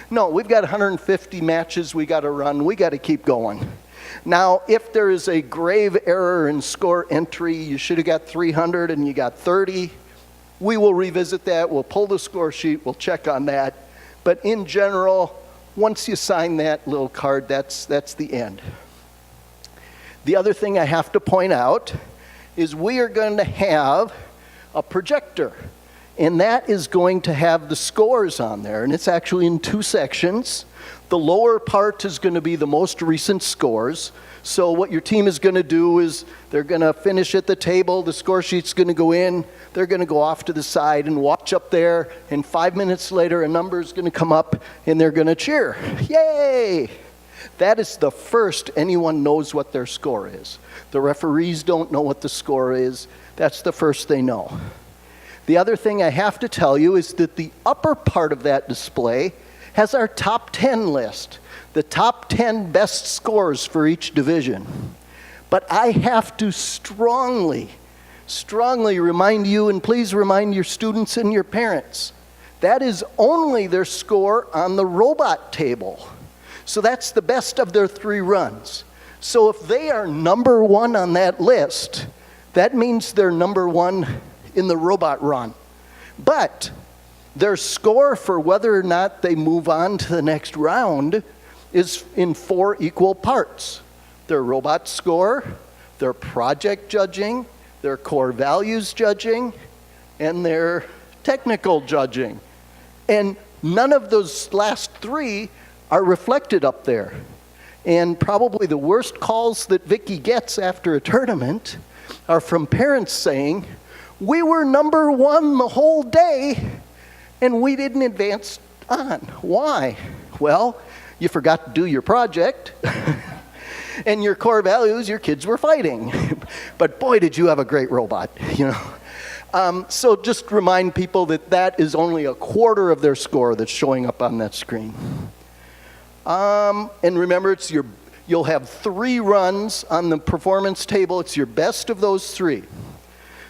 No, we've got 150 matches we got to run. We got to keep going. Now, if there is a grave error in score entry, you should have got 300 and you got 30, we will revisit that. We'll pull the score sheet. We'll check on that. But in general, once you sign that little card, that's the end. The other thing I have to point out is we are going to have a projector, and that is going to have the scores on there, and it's actually in 2 sections. The lower part is going to be the most recent scores. So what your team is going to do is they're going to finish at the table, the score sheet's going to go in, they're going to go off to the side and watch up there, and 5 minutes later a number is going to come up and they're going to cheer. Yay! That is the first anyone knows what their score is. The referees don't know what the score is. That's the first they know. The other thing I have to tell you is that the upper part of that display has our top 10 list, the top 10 best scores for each division. But I have to strongly remind you, and please remind your students and your parents, that is only their score on the robot table. So that's the best of their 3 runs. So if they are number 1 on that list, that means they're number 1 in the robot run. But their score for whether or not they move on to the next round is in 4 equal parts. Their robot score, their project judging, their core values judging, and their technical judging. And none of those last 3 are reflected up there. And probably the worst calls that Vicky gets after a tournament are from parents saying, we were number 1 the whole day and we didn't advance on. Why? Well, you forgot to do your project and your core values, your kids were fighting. But boy, did you have a great robot, you know. So just remind people that that is only a quarter of their score that's showing up on that screen. And remember, you'll have 3 runs on the performance table. It's your best of those 3.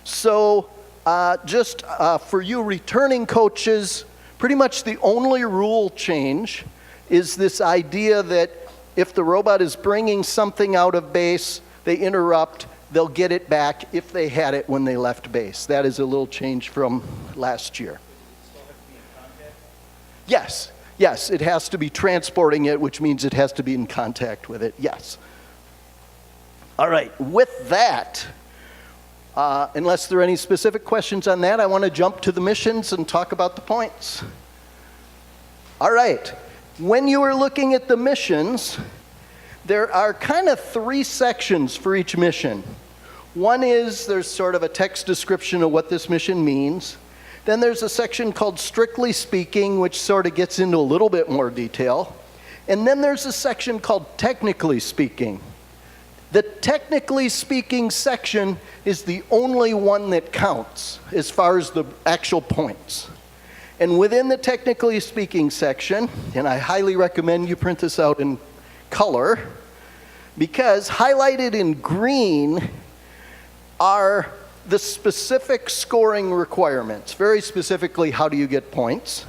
So just for you returning coaches, pretty much the only rule change is this idea that if the robot is bringing something out of base, they interrupt, they'll get it back if they had it when they left base. That is a little change from last year. Yes. Yes, it has to be transporting it, which means it has to be in contact with it, yes. All right, with that, unless there are any specific questions on that, I want to jump to the missions and talk about the points. All right, when you are looking at the missions, there are kind of 3 sections for each mission. One is there's sort of a text description of what this mission means. Then there's a section called Strictly Speaking, which sort of gets into a little bit more detail. And then there's a section called Technically Speaking. The Technically Speaking section is the only one that counts as far as the actual points. And within the Technically Speaking section, and I highly recommend you print this out in color, because highlighted in green are the specific scoring requirements. Very specifically, how do you get points?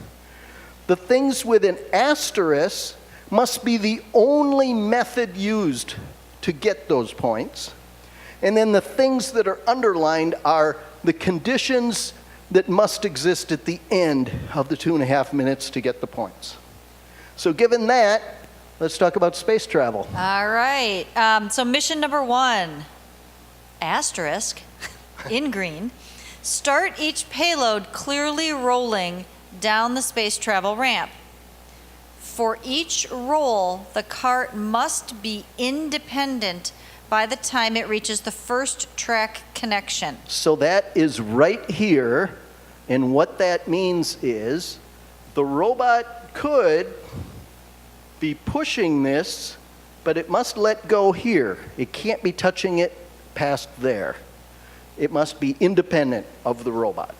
The things with an asterisk must be the only method used to get those points. And then the things that are underlined are the conditions that must exist at the end of the 2.5 minutes to get the points. So given that, let's talk about space travel. All right. So mission number 1, asterisk, in green. Start each payload clearly rolling down the space travel ramp. For each roll, the cart must be independent by the time it reaches the first track connection. So that is right here, and what that means is the robot could be pushing this, but it must let go here. It can't be touching it past there. It must be independent of the robot.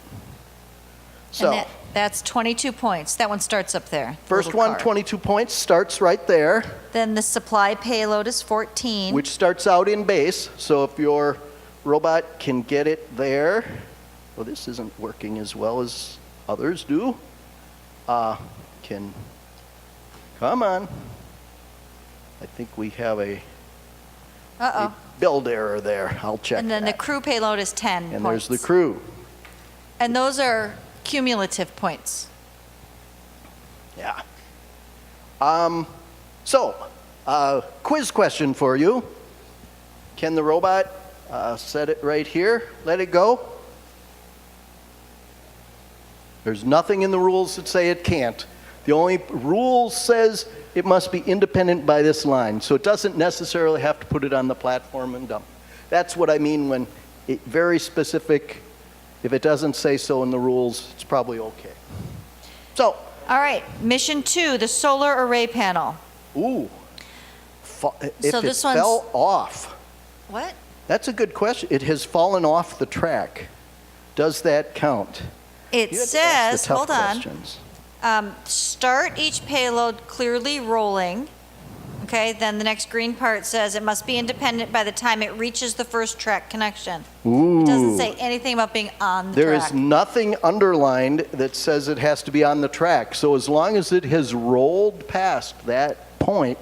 So That's 22 points. That one starts up there. the First little one, card. 22 points, starts right there, Then the supply payload is 14. which starts out in base. So if your robot can get it there, well, this isn't working as well as others do. Come on. I think we have a Uh-oh. build error there. I'll check And then the that. crew payload is 10 And points. there's the crew. And those are cumulative points. Yeah. So, quiz question for you. Can the robot set it right here? Let it go? There's nothing in the rules that say it can't. The only rule says it must be independent by this line. So it doesn't necessarily have to put it on the platform and dump. That's what I mean when it very specific. If it doesn't say so in the rules, it's probably okay. So, All right, mission 2, the solar array panel. ooh, if So it this one's- fell off, What? that's a good question. It has fallen off the track. Does that count? It You have to ask the says, tough hold on, questions. start each payload clearly rolling. Okay, then the next green part says it must be independent by the time it reaches the first track connection. It doesn't say anything about being on the There track. is nothing underlined that says it has to be on the track. So as long as it has rolled past that point,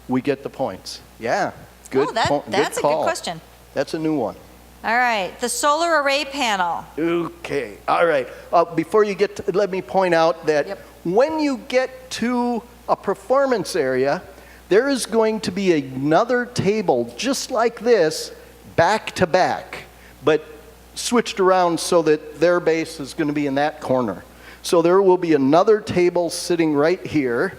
we get the points. Yeah, good. Oh, that's a good call. question. That's a new one. All right, the solar array panel. Okay, all right. Before you get to, let me point out that Yep. when you get to a performance area, there is going to be another table just like this, back to back, but switched around so that their base is going to be in that corner. So there will be another table sitting right here,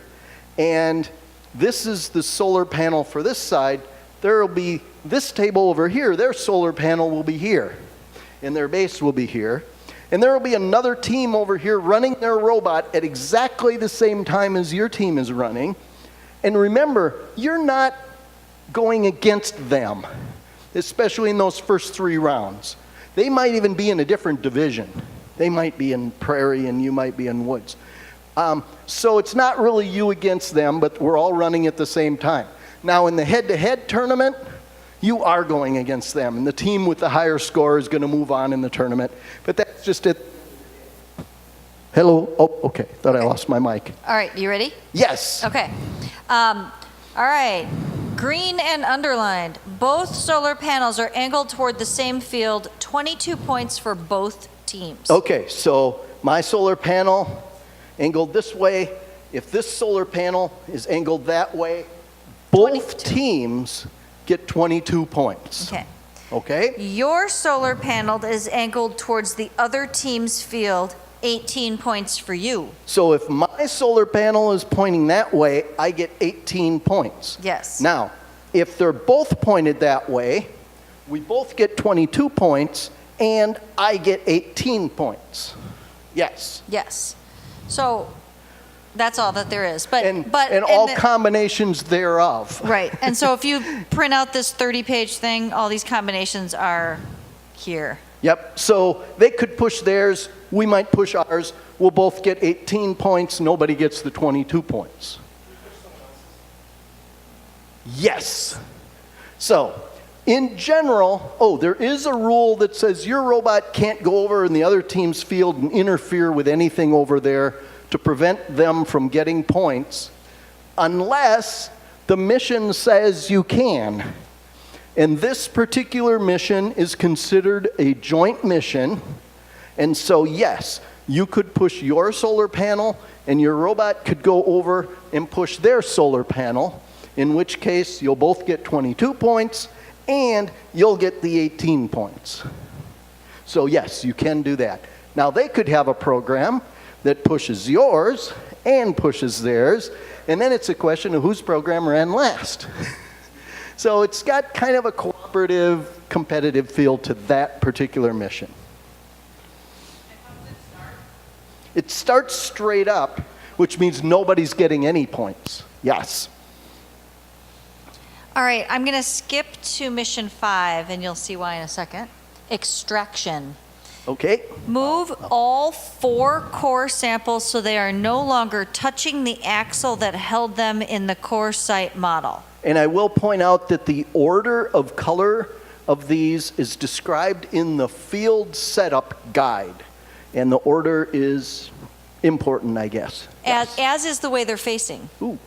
and this is the solar panel for this side. There will be this table over here, their solar panel will be here, and their base will be here. And there will be another team over here running their robot at exactly the same time as your team is running. And remember, you're not going against them, especially in those first 3 rounds. They might even be in a different division. They might be in prairie and you might be in woods. So it's not really you against them, but we're all running at the same time. Now in the head-to-head tournament, you are going against them, and the team with the higher score is going to move on in the tournament. But that's just it. Hello? Oh, okay. Thought I lost my mic. All right, you ready? Yes. Okay. All right. Green and underlined. Both solar panels are angled toward the same field. 22 points for both teams. Okay, so my solar panel angled this way. If this solar panel is angled that way, both 22. teams get 22 points. Okay. Okay? Your solar panel is angled towards the other team's field. 18 points for you. So if my solar panel is pointing that way, I get 18 points. Yes. Now, if they're both pointed that way, we both get 22 points, and I get 18 points. Yes. Yes. So that's all that there is. But And but all the- combinations thereof. right. And so if you print out this 30-page thing, all these combinations are here. Yep, so they could push theirs, we might push ours, we'll both get 18 points, nobody gets the 22 points. Yes. So, in general, there is a rule that says your robot can't go over in the other team's field and interfere with anything over there to prevent them from getting points, unless the mission says you can. And this particular mission is considered a joint mission. And so, yes, you could push your solar panel and your robot could go over and push their solar panel, in which case you'll both get 22 points and you'll get the 18 points. So, yes, you can do that. Now, they could have a program that pushes yours and pushes theirs, and then it's a question of whose program ran last. So it's got kind of a cooperative, competitive feel to that particular mission. It starts straight up, which means nobody's getting any points. Yes. All right, I'm going to skip to mission 5, and you'll see why in a second. Extraction. Okay, Move all 4 core samples so they are no longer touching the axle that held them in the core site model. and I will point out that the order of color of these is described in the field setup guide, and the order is important, I guess. As is the way they're facing. Ooh.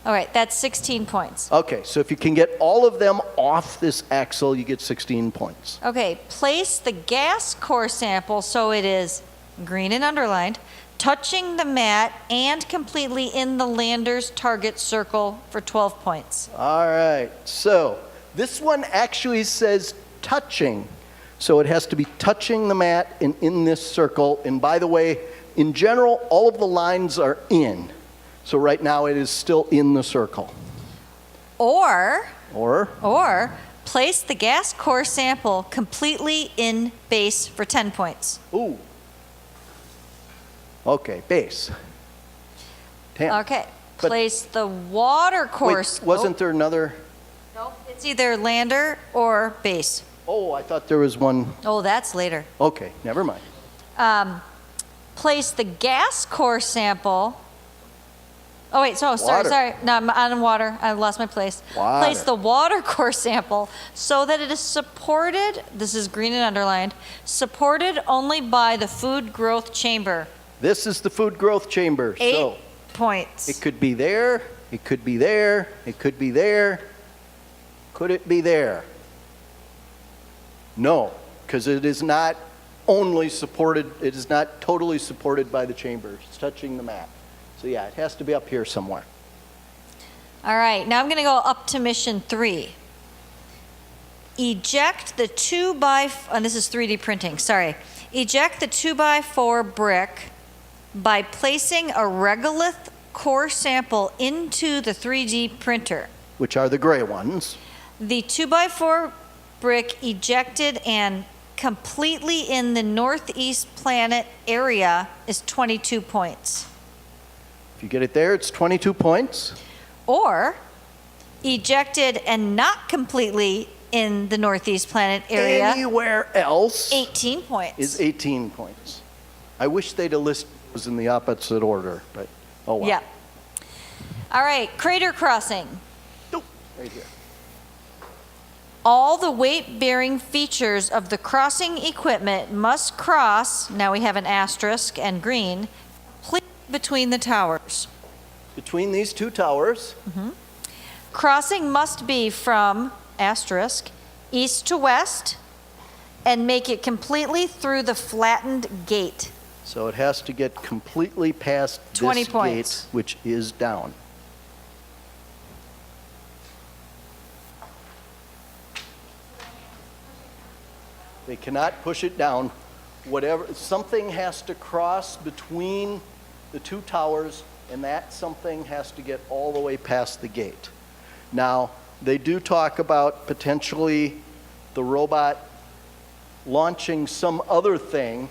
All right, that's 16 points. Okay, so if you can get all of them off this axle, you get 16 points. Okay, place the gas core sample so it is green and underlined, touching the mat and completely in the lander's target circle for 12 points. All right, so this one actually says touching. So it has to be touching the mat and in this circle. And by the way, in general, all of the lines are in. So right now it is still in the circle. Or Or, place the gas core sample completely in base for 10 points. ooh. Okay, base. 10. Okay, But- place the water core. Wait, wasn't there another? Nope, it's either lander or base. Oh, I thought there was one. Oh, that's later. Okay, never mind. Place the gas core sample. Oh wait, sorry. Water. No, I'm on water. I lost my place. Water. Place the water core sample so that it is supported, this is green and underlined, supported only by the food growth chamber. This is the food growth chamber. 8 So points. it could be there, it could be there, it could be there. Could it be there? No, because it is not only supported, it is not totally supported by the chamber. It's touching the mat. So yeah, it has to be up here somewhere. All right, now I'm going to go up to mission 3. Eject the 2x, this is 3D printing, sorry. Eject the 2x4 brick by placing a regolith core sample into the 3D printer. Which are the gray ones. The 2x4 brick ejected and completely in the northeast planet area is 22 points. If you get it there, it's 22 points. Or ejected and not completely in the northeast planet area, Anywhere else 18 points. is 18 points. I wish they'd have listed those in the opposite order, but oh well. Yeah. All right, crater crossing. Nope, right here. All the weight-bearing features of the crossing equipment must cross, now we have an asterisk and green, completely between the towers. Between these two towers, Crossing must be from, asterisk, east to west, and make it completely through the flattened gate. so it has to get completely past 20 this points. gate, which is down. They cannot push it down. Whatever, something has to cross between the two towers, and that something has to get all the way past the gate. Now, they do talk about potentially the robot launching some other thing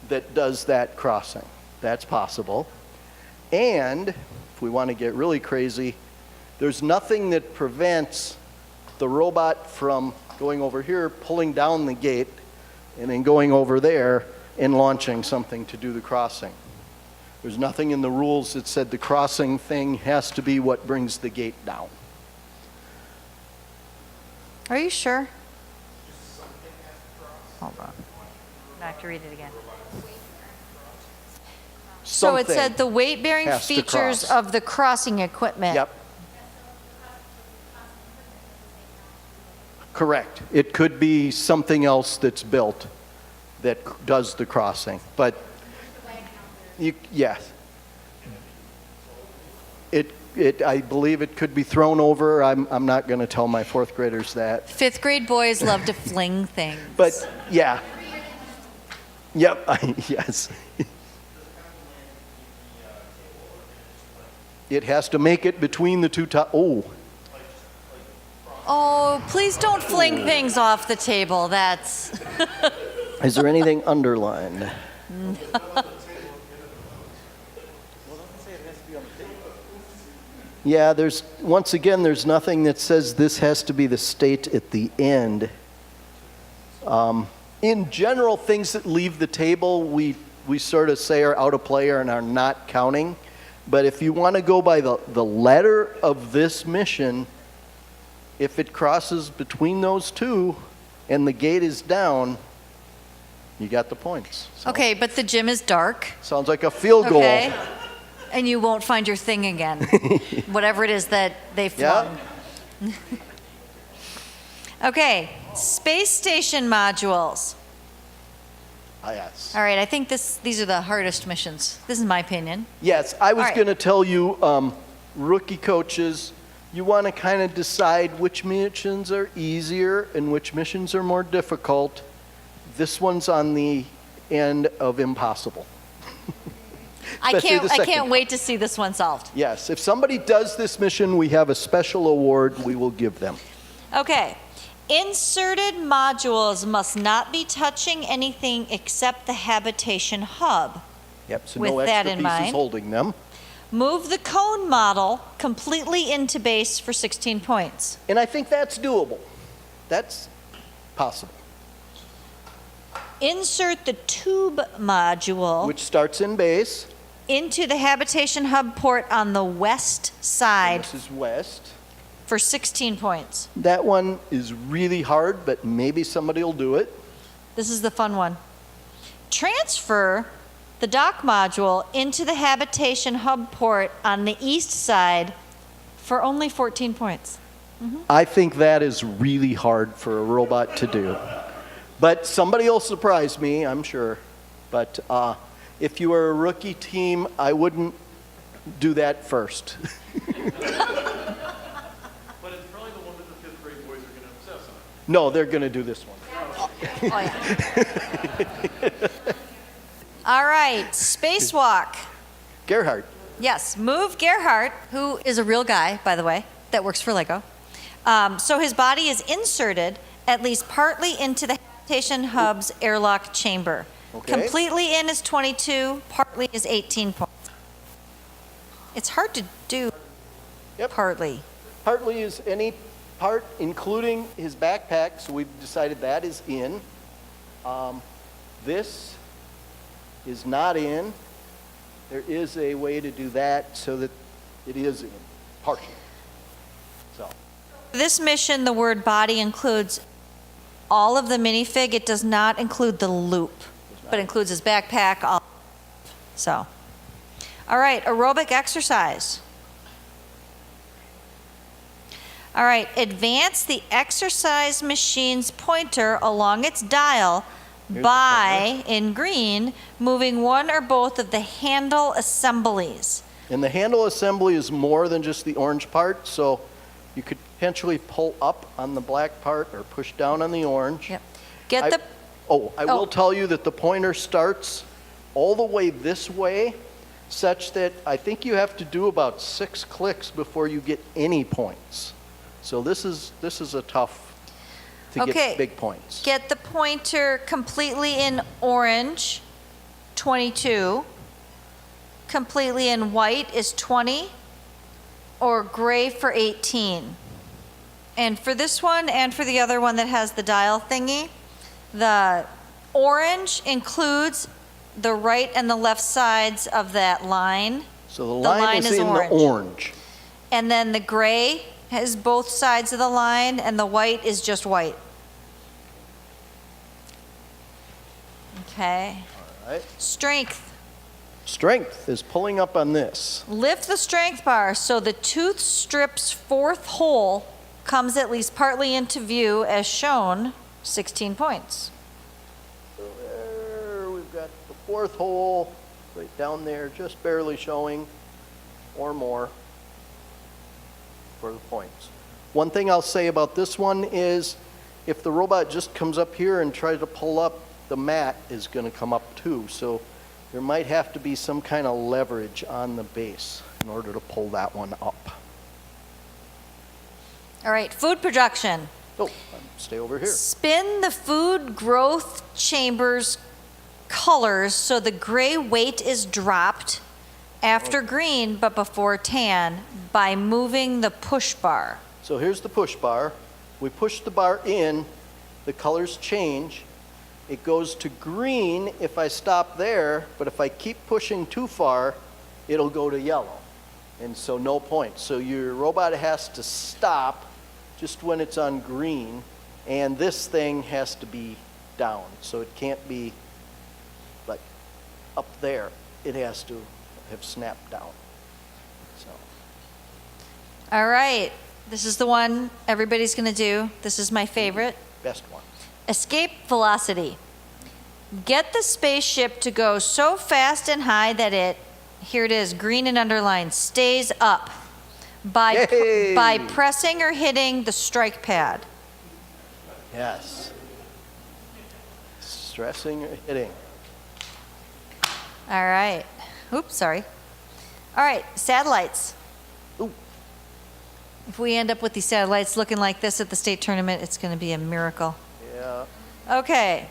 that does that crossing. That's possible. And if we want to get really crazy, there's nothing that prevents the robot from going over here, pulling down the gate, and then going over there and launching something to do the crossing. There's nothing in the rules that said the crossing thing has to be what brings the gate down. Are you sure? Hold on. I have to read it again. So it Something said the weight-bearing has to features cross. of the crossing equipment. Yep. Correct. It could be something else that's built that does the crossing, but yes. I believe it could be thrown over. I'm not going to tell my fourth graders that. 5th grade boys love to fling things. But yeah. Yep. Yes. It has to make it between the two top. Oh. Oh, please don't fling things off the table. That's. Is there anything underlined? Yeah, once again, there's nothing that says this has to be the state at the end. In general, things that leave the table, we sort of say are out of play and are not counting. But if you want to go by the letter of this mission, if it crosses between those two and the gate is down, you got the points. So, Okay, but the gym is dark. sounds like a field goal. Okay. And you won't find your thing again, whatever it is that they flung. Yeah. Okay, space station modules. Yes. All right, I think these are the hardest missions. This is my opinion. Yes, I was All right. going to tell you, rookie coaches, you want to kind of decide which missions are easier and which missions are more difficult. This one's on the end of impossible. I Especially the can't second. wait to see this one solved. Yes, if somebody does this mission, we have a special award we will give them. Okay. Inserted modules must not be touching anything except the habitation hub. Yep, so With no that extra in pieces mind. holding them. Move the cone model completely into base for 16 points. And I think that's doable. That's possible. Insert the tube module Which starts in base. into the habitation hub port on the west And side this is west. for 16 points. That one is really hard, but maybe somebody will do it. This is the fun one. Transfer the dock module into the habitation hub port on the east side for only 14 points. I think that is really hard for a robot to do. But somebody will surprise me, I'm sure. But if you were a rookie team, I wouldn't do that first. But it's probably the one that the fifth grade boys are going to obsess on. No, they're going to do this one. Oh, yeah. All right, spacewalk. Gerhard. Yes, move Gerhardt, who is a real guy, by the way, that works for Lego. So his body is inserted at least partly into the habitation hub's airlock chamber. Okay. Completely in is 22, partly is 18 points. It's hard to do Yep. partly. Partly is any part, including his backpack, so we've decided that is in. This is not in. There is a way to do that so that it is in, partially. So, This mission, the word body includes all of the minifig. It does not include the loop, but includes his backpack. So, all right, aerobic exercise. All right, advance the exercise machine's pointer along its dial the by, in green, moving one or both of the handle assemblies. and the handle assembly is more than just the orange part, so you could potentially pull up on the black part or push down on the orange. Yep. Get the, I will tell you that the pointer starts all the way this way, such that I think you have to do about 6 clicks before you get any points. So this is a tough to Okay. get big points. get the pointer completely in orange, 22. Completely in white is 20, or gray for 18. And for this one and for the other one that has the dial thingy, the orange includes the right and the left sides of that line, So the the line, line is is in orange. the orange. and then the gray has both sides of the line, and the white is just white. Okay. All right. Strength. Strength is pulling up on this. Lift the strength bar so the tooth strip's fourth hole comes at least partly into view as shown, 16 points. So there we've got the fourth hole right down there, just barely showing, or more, for the points. One thing I'll say about this one is if the robot just comes up here and tries to pull up, the mat is going to come up too. So there might have to be some kind of leverage on the base in order to pull that one up. All right, food production. Oh, stay over here. Spin the food growth chamber's colors so the gray weight is dropped after green but before tan by moving the push bar. So here's the push bar. We push the bar in, the colors change. It goes to green if I stop there, but if I keep pushing too far, it'll go to yellow. And so no point. So your robot has to stop just when it's on green, and this thing has to be down. So it can't be like up there. It has to have snapped down. So All right. This is the one everybody's going to do. This is my favorite. best one. Escape velocity. Get the spaceship to go so fast and high that it, here it is, green and underlined, stays up by, Yay! by pressing or hitting the strike pad. Yes. Stressing or hitting. All right. Oops, sorry. All right, satellites. Ooh. If we end up with these satellites looking like this at the state tournament, it's going to be a miracle. Yeah. Okay.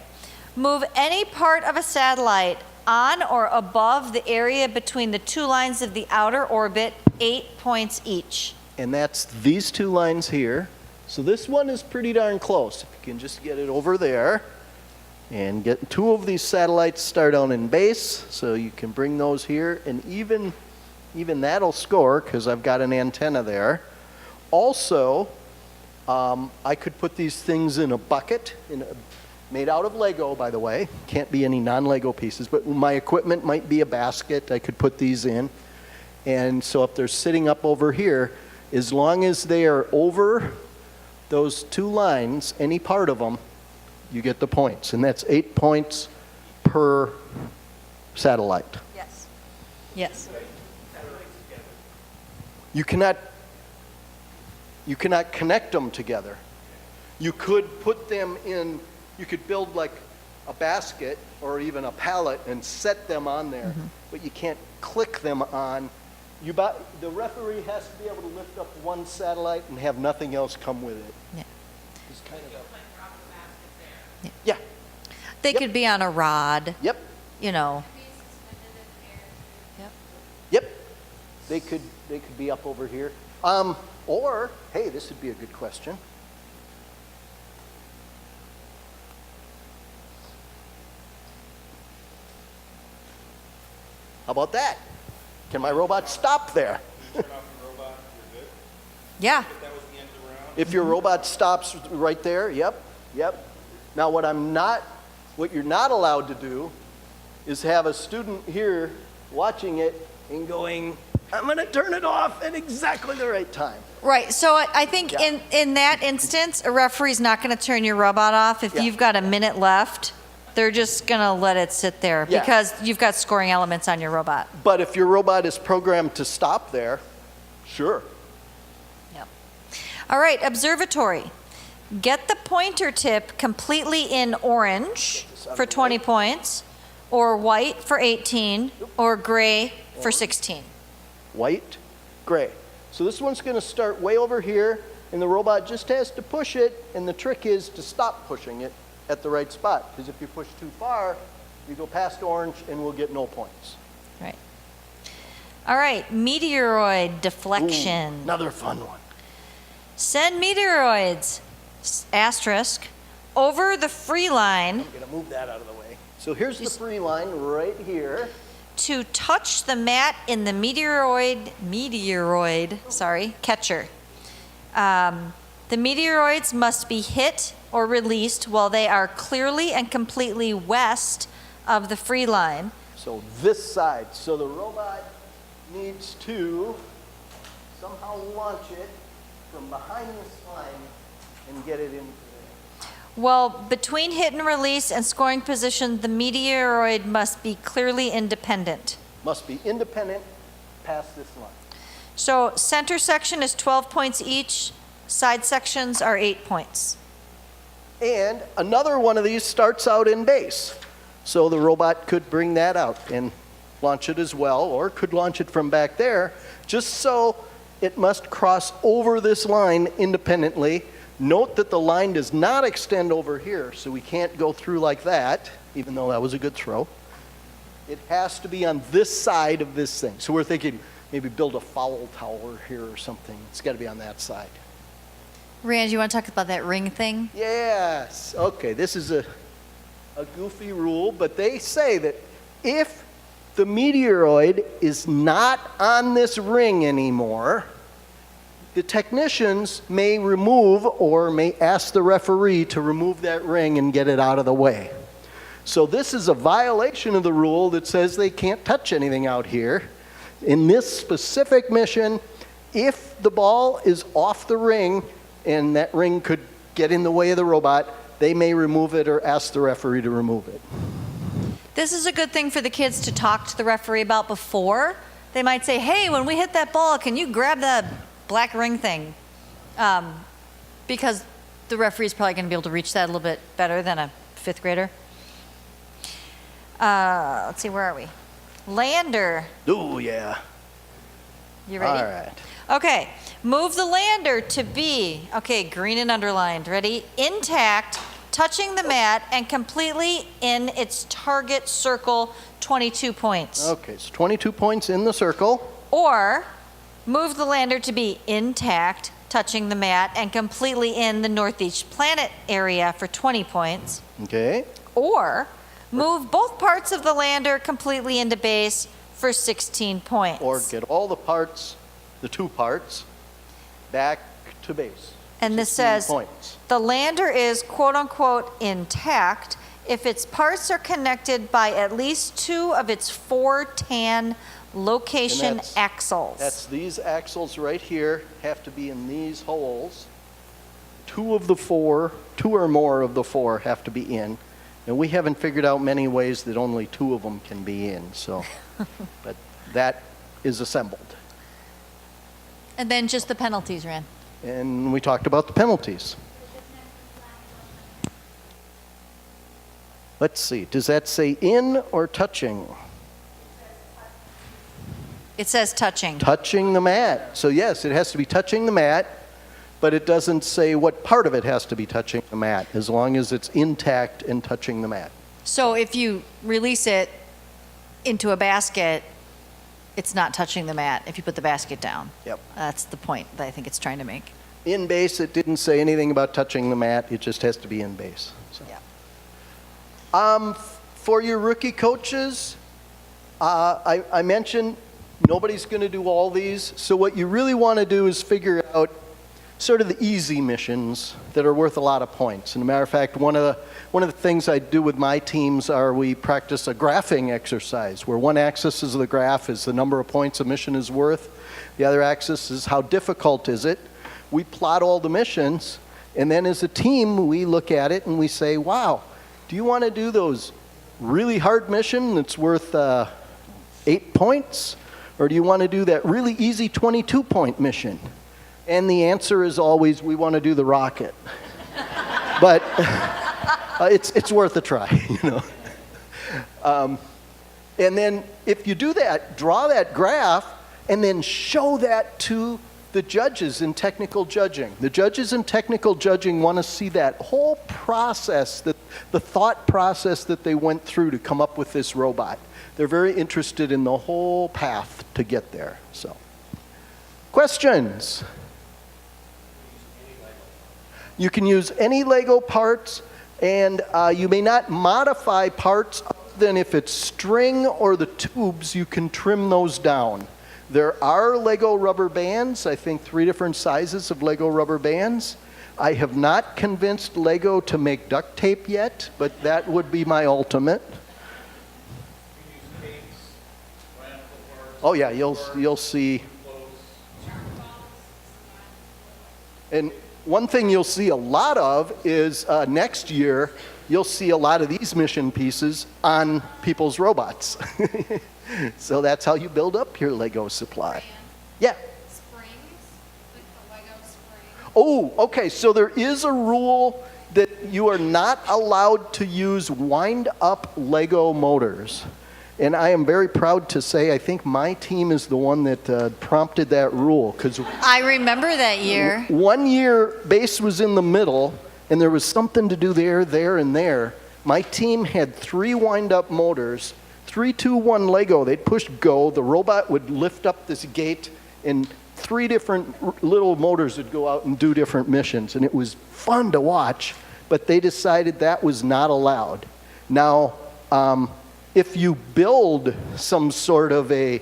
Move any part of a satellite on or above the area between the two lines of the outer orbit, 8 points each. And that's these two lines here. So this one is pretty darn close. If you can just get it over there and get two of these satellites start out in base, so you can bring those here, and even that'll score because I've got an antenna there. Also, I could put these things in a bucket, made out of Lego, by the way. Can't be any non-Lego pieces, but my equipment might be a basket. I could put these in. And so if they're sitting up over here, as long as they are over those two lines, any part of them, you get the points. And that's 8 points per satellite. Yes. Yes. You cannot connect them together. You could put them in, you could build like a basket or even a pallet and set them on there, but you can't click them on. The referee has to be able to lift up one satellite and have nothing else come with it. Yeah. It's kind of Yeah. They could be on a rod, Yep, you know. yep. They could be up over here. Or, hey, this would be a good question. How about that? Can my robot stop there? Yeah. If your robot stops right there, yep. Now what you're not allowed to do is have a student here watching it and going, I'm going to turn it off at exactly the right time. Right. So I think Yeah. in that instance, a referee's not going to turn your robot off. If Yeah. you've got a minute left, they're just going to let it sit there Yeah. because you've got scoring elements on your robot. But if your robot is programmed to stop there, sure. Yep. All right, observatory. Get the pointer tip completely in orange for 20 points, or white for 18, or gray for 16. White, gray. So this one's going to start way over here, and the robot just has to push it, and the trick is to stop pushing it at the right spot, because if you push too far, you go past orange and we'll get no points. Right. All right, meteoroid deflection. Ooh, another fun one. Send meteoroids, asterisk, over the free line I'm going to move that out of the way. So here's the free line right here. to touch the mat in the meteoroid catcher. The meteoroids must be hit or released while they are clearly and completely west of the free line. So this side. So the robot needs to somehow launch it from behind this line and get it into there. Well, between hit and release and scoring position, the meteoroid must be clearly independent. Must be independent past this line. So center section is 12 points each, side sections are 8 points. And another one of these starts out in base. So the robot could bring that out and launch it as well, or could launch it from back there, just so it must cross over this line independently. Note that the line does not extend over here, so we can't go through like that, even though that was a good throw. It has to be on this side of this thing. So we're thinking maybe build a foul tower here or something. It's got to be on that side. Rand, you want to talk about that ring thing? Yes. Okay, this is a a goofy rule, but they say that if the meteoroid is not on this ring anymore, the technicians may remove or may ask the referee to remove that ring and get it out of the way. So this is a violation of the rule that says they can't touch anything out here. In this specific mission, if the ball is off the ring and that ring could get in the way of the robot, they may remove it or ask the referee to remove it. This is a good thing for the kids to talk to the referee about before. They might say, hey, when we hit that ball, can you grab the black ring thing? Because the referee's probably going to be able to reach that a little bit better than a fifth grader. Let's see, where are we? Lander. Oh, yeah. You ready? All right. Okay, move the lander to be, okay, green and underlined, ready? Intact, touching the mat, and completely in its target circle, 22 points. Okay, so 22 points in the circle. Or move the lander to be intact, touching the mat, and completely in the northeast planet area for 20 points. Okay. Or move both parts of the lander completely into base for 16 points. Or get all the parts, the two parts, back to base. And this 16 says, points. the lander is quote-unquote intact if its parts are connected by at least two of its 4 tan location And that's- axles. That's these axles right here have to be in these holes. 2 of the 4, 2 or more of the 4 have to be in. And we haven't figured out many ways that only 2 of them can be in, so. But that is assembled. And then just the penalties, Ran. And we talked about the penalties. Let's see, does that say in or touching? It says touching. Touching the mat. So yes, it has to be touching the mat, but it doesn't say what part of it has to be touching the mat, as long as it's intact and touching the mat. So if you release it into a basket, it's not touching the mat if you put the basket down. Yep. That's the point that I think it's trying to make. In base, it didn't say anything about touching the mat, it just has to be in base. So. Yeah. For your rookie coaches, I mentioned nobody's going to do all these, so what you really want to do is figure out sort of the easy missions that are worth a lot of points. And a matter of fact, one of the things I do with my teams are we practice a graphing exercise where one axis of the graph is the number of points a mission is worth. The other axis is how difficult is it. We plot all the missions, and then as a team, we look at it and we say, wow, do you want to do those really hard mission that's worth 8 points? Or do you want to do that really easy 22-point mission? And the answer is always, we want to do the rocket. But it's worth a try, you know. And then if you do that, draw that graph, and then show that to the judges in technical judging. The judges in technical judging want to see that whole process, the thought process that they went through to come up with this robot. They're very interested in the whole path to get there. So, questions? You can use any Lego parts, and you may not modify parts other than if it's string or the tubes, you can trim those down. There are Lego rubber bands, I think 3 different sizes of Lego rubber bands. I have not convinced Lego to make duct tape yet, but that would be my ultimate. Oh yeah, you'll see. And one thing you'll see a lot of is next year, you'll see a lot of these mission pieces on people's robots. So that's how you build up your Lego supply. Yeah. Springs, like the Lego spring. Oh, okay, so there is a rule that you are not allowed to use wind-up Lego motors. And I am very proud to say I think my team is the one that prompted that rule. Because I remember that year. one year, base was in the middle, and there was something to do there, and there. My team had 3 wind-up motors, 3, 2, 1 Lego. They'd push go. The robot would lift up this gate, and 3 different little motors would go out and do different missions. And it was fun to watch, but they decided that was not allowed. Now, if you build some sort of a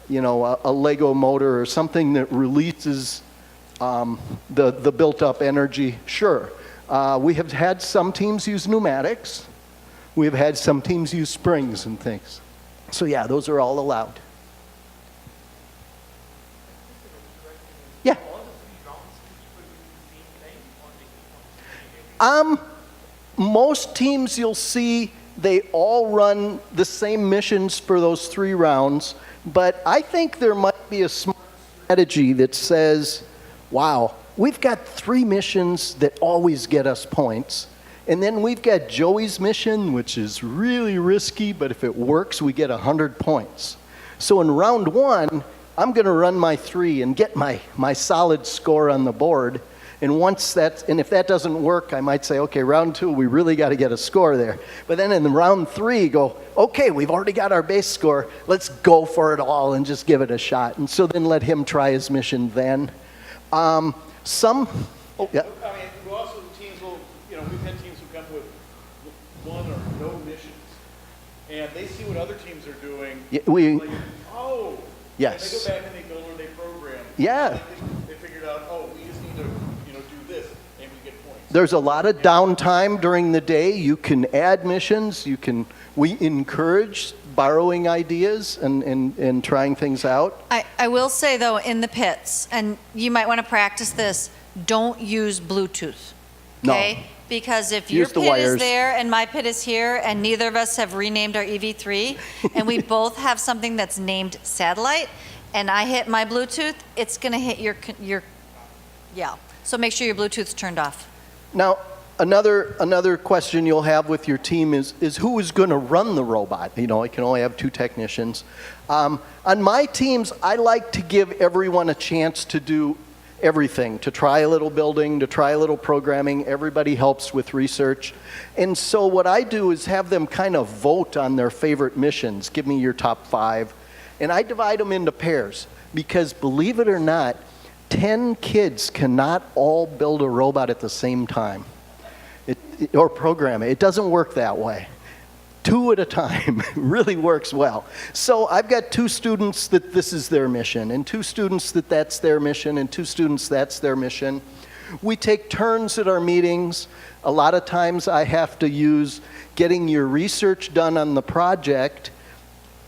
Lego motor or something that releases the built-up energy, sure. We have had some teams use pneumatics. We have had some teams use springs and things. So yeah, those are all allowed. Yeah. Most teams you'll see, they all run the same missions for those 3 rounds, but I think there might be a smart strategy that says, wow, we've got 3 missions that always get us points, and then we've got Joey's mission, which is really risky, but if it works, we get 100 points. So in round 1, I'm going to run my 3 and get my solid score on the board. And if that doesn't work, I might say, okay, round 2, we really got to get a score there. But then in round 3, go, okay, we've already got our base score. Let's go for it all and just give it a shot. And so then let him try his mission then. I mean, we also teams will, we've had teams who come with 1 or no missions, and they see what other teams are doing. Yeah, like, oh, yes. And they go back and they build or they program. Yeah. They figured out, oh, we just need to, do this, and we get points. There's a lot of downtime during the day. You can add missions. We encourage borrowing ideas and trying things out. I will say, though, in the pits, and you might want to practice this, don't use Bluetooth, okay? No. Because if your Use the pit is wires. there and my pit is here, and neither of us have renamed our EV3, and we both have something that's named satellite, and I hit my Bluetooth, it's going to hit your, yeah. So make sure your Bluetooth's turned off. Now, another question you'll have with your team is who is going to run the robot? I can only have 2 technicians. On my teams, I like to give everyone a chance to do everything, to try a little building, to try a little programming. Everybody helps with research. And so what I do is have them kind of vote on their favorite missions. Give me your top 5. And I divide them into pairs because, believe it or not, 10 kids cannot all build a robot at the same time or program it. It doesn't work that way. 2 at a time really works well. So I've got 2 students that this is their mission, and 2 students that's their mission, and 2 students that's their mission. We take turns at our meetings. A lot of times I have to use getting your research done on the project.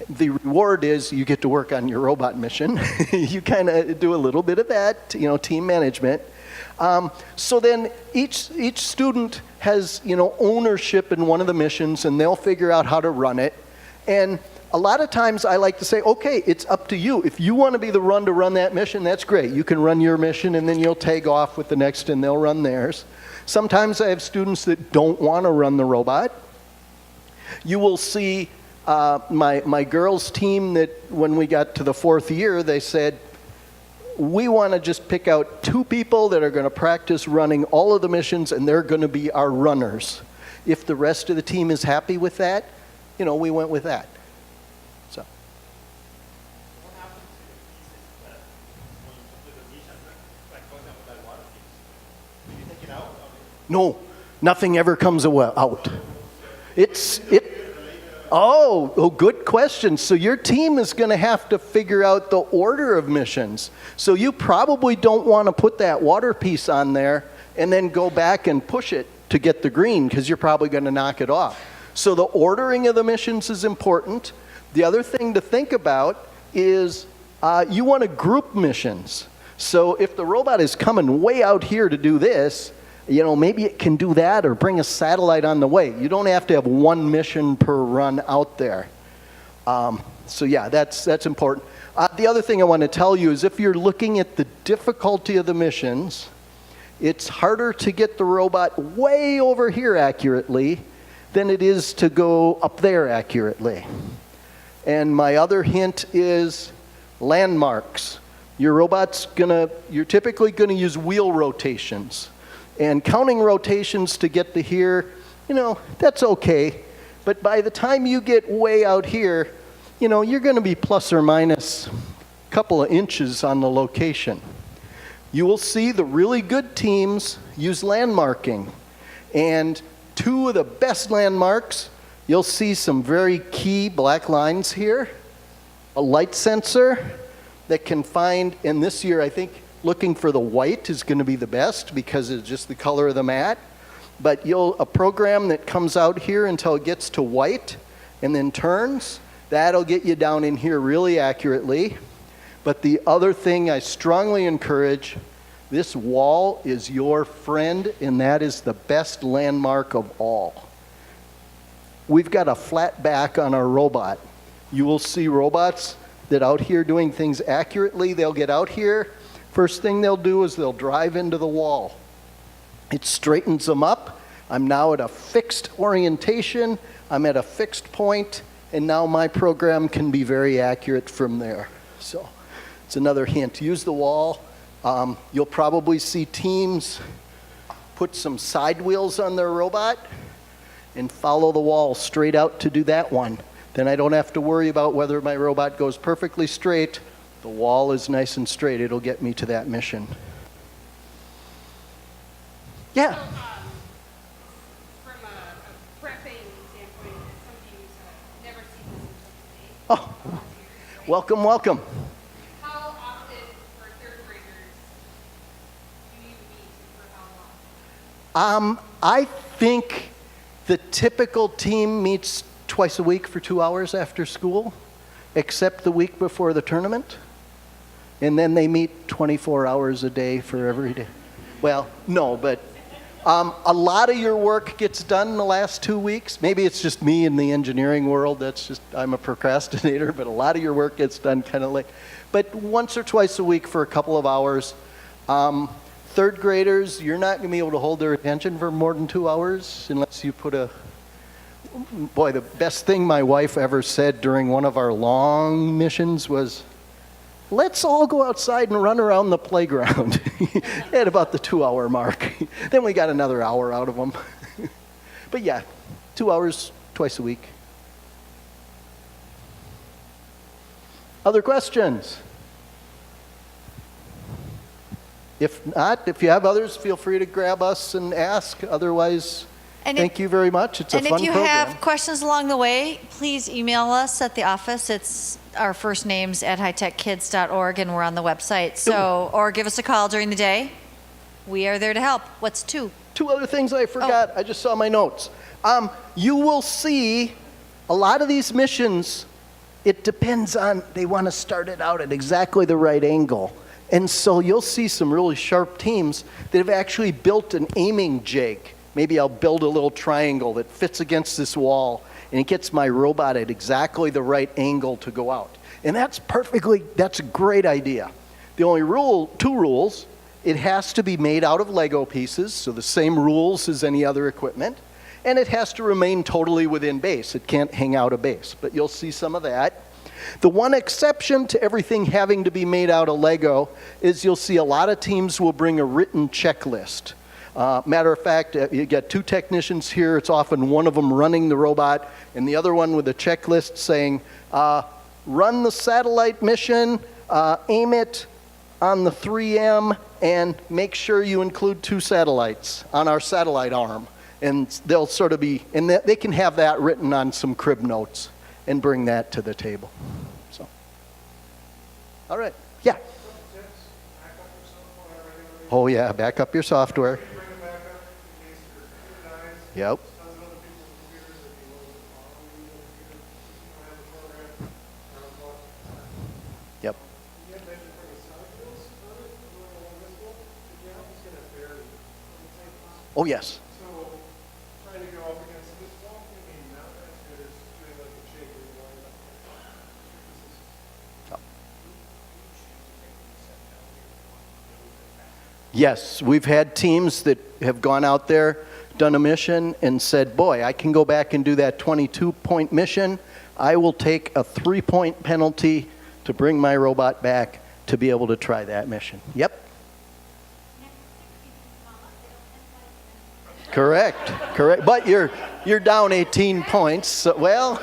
The reward is you get to work on your robot mission. You kind of do a little bit of that, team management. So then each student has, ownership in one of the missions, and they'll figure out how to run it. And a lot of times I like to say, okay, it's up to you. If you want to be the one to run that mission, that's great. You can run your mission, and then you'll tag off with the next, and they'll run theirs. Sometimes I have students that don't want to run the robot. You will see my girls' team that when we got to the 4th year, they said, we want to just pick out 2 people that are going to practice running all of the missions, and they're going to be our runners. If the rest of the team is happy with that, we went with that. So. What happens to the pieces that when you complete the mission, like for example, that water piece? Do you take it out? No, nothing ever comes out. Oh, good question. So your team is going to have to figure out the order of missions. So you probably don't want to put that water piece on there and then go back and push it to get the green, because you're probably going to knock it off. So the ordering of the missions is important. The other thing to think about is you want to group missions. So if the robot is coming way out here to do this, maybe it can do that or bring a satellite on the way. You don't have to have 1 mission per run out there. So yeah, that's important. The other thing I want to tell you is if you're looking at the difficulty of the missions, it's harder to get the robot way over here accurately than it is to go up there accurately. And my other hint is landmarks. You're typically going to use wheel rotations. And counting rotations to get to here, that's okay. But by the time you get way out here, you're going to be plus or minus a couple of inches on the location. You will see the really good teams use landmarking. And 2 of the best landmarks you'll see some very key black lines here. A light sensor that can find, and this year I think looking for the white is going to be the best because it's just the color of the mat. But a program that comes out here until it gets to white and then turns, that'll get you down in here really accurately. But the other thing I strongly encourage, this wall is your friend, and that is the best landmark of all. We've got a flat back on our robot. You will see robots that out here doing things accurately, they'll get out here. First thing they'll do is they'll drive into the wall. It straightens them up. I'm now at a fixed orientation. I'm at a fixed point, and now my program can be very accurate from there. So it's another hint. Use the wall. You'll probably see teams put some side wheels on their robot and follow the wall straight out to do that one. Then I don't have to worry about whether my robot goes perfectly straight. The wall is nice and straight. It'll get me to that mission. Yeah. From a prepping standpoint, some teams never see this until today. Oh, welcome, welcome. How often for third graders do you meet for how long? I think the typical team meets twice a week for 2 hours after school, except the week before the tournament. And then they meet 24 hours a day for every day. Well, no, but a lot of your work gets done in the last 2 weeks. Maybe it's just me in the engineering world. That's just, I'm a procrastinator, but a lot of your work gets done kind of late. But once or twice a week for a couple of hours. Third graders, you're not going to be able to hold their attention for more than 2 hours unless you put a... Boy, the best thing my wife ever said during one of our long missions was, let's all go outside and run around the playground at about the 2 hour mark. Then we got another hour out of them. But yeah, 2 hours twice a week. Other questions? If not, if you have others, feel free to grab us and ask. Otherwise, thank you very much. It's a fun program. And if you have questions along the way, please email us at the office. It's our first names at hightechkids.org, and we're on the website. So, or give us a call during the day. We are there to help. What's two? Two other things I forgot. I just saw my notes. You will see a lot of these missions, it depends on, they want to start it out at exactly the right angle. And so you'll see some really sharp teams that have actually built an aiming jig. Maybe I'll build a little triangle that fits against this wall, and it gets my robot at exactly the right angle to go out. And that's a great idea. The only two rules, it has to be made out of Lego pieces, so the same rules as any other equipment, and it has to remain totally within base. It can't hang out of base, but you'll see some of that. The one exception to everything having to be made out of Lego is you'll see a lot of teams will bring a written checklist. Matter of fact, you get two technicians here. It's often one of them running the robot and the other one with a checklist saying, run the satellite mission, aim it on the 3M, and make sure you include 2 satellites on our satellite arm. And they'll sort of be, and they can have that written on some crib notes and bring that to the table. So, all right, yeah. Oh yeah, back up your software. Yep. Yep. Oh yes. So trying to go up against this wall, maybe not as good as doing like a jig where you line up. Yes, we've had teams that have gone out there, done a mission, and said, boy, I can go back and do that 22-point mission. I will take a 3-point penalty to bring my robot back to be able to try that mission. Yep. Correct. But you're down 18 points. So, well,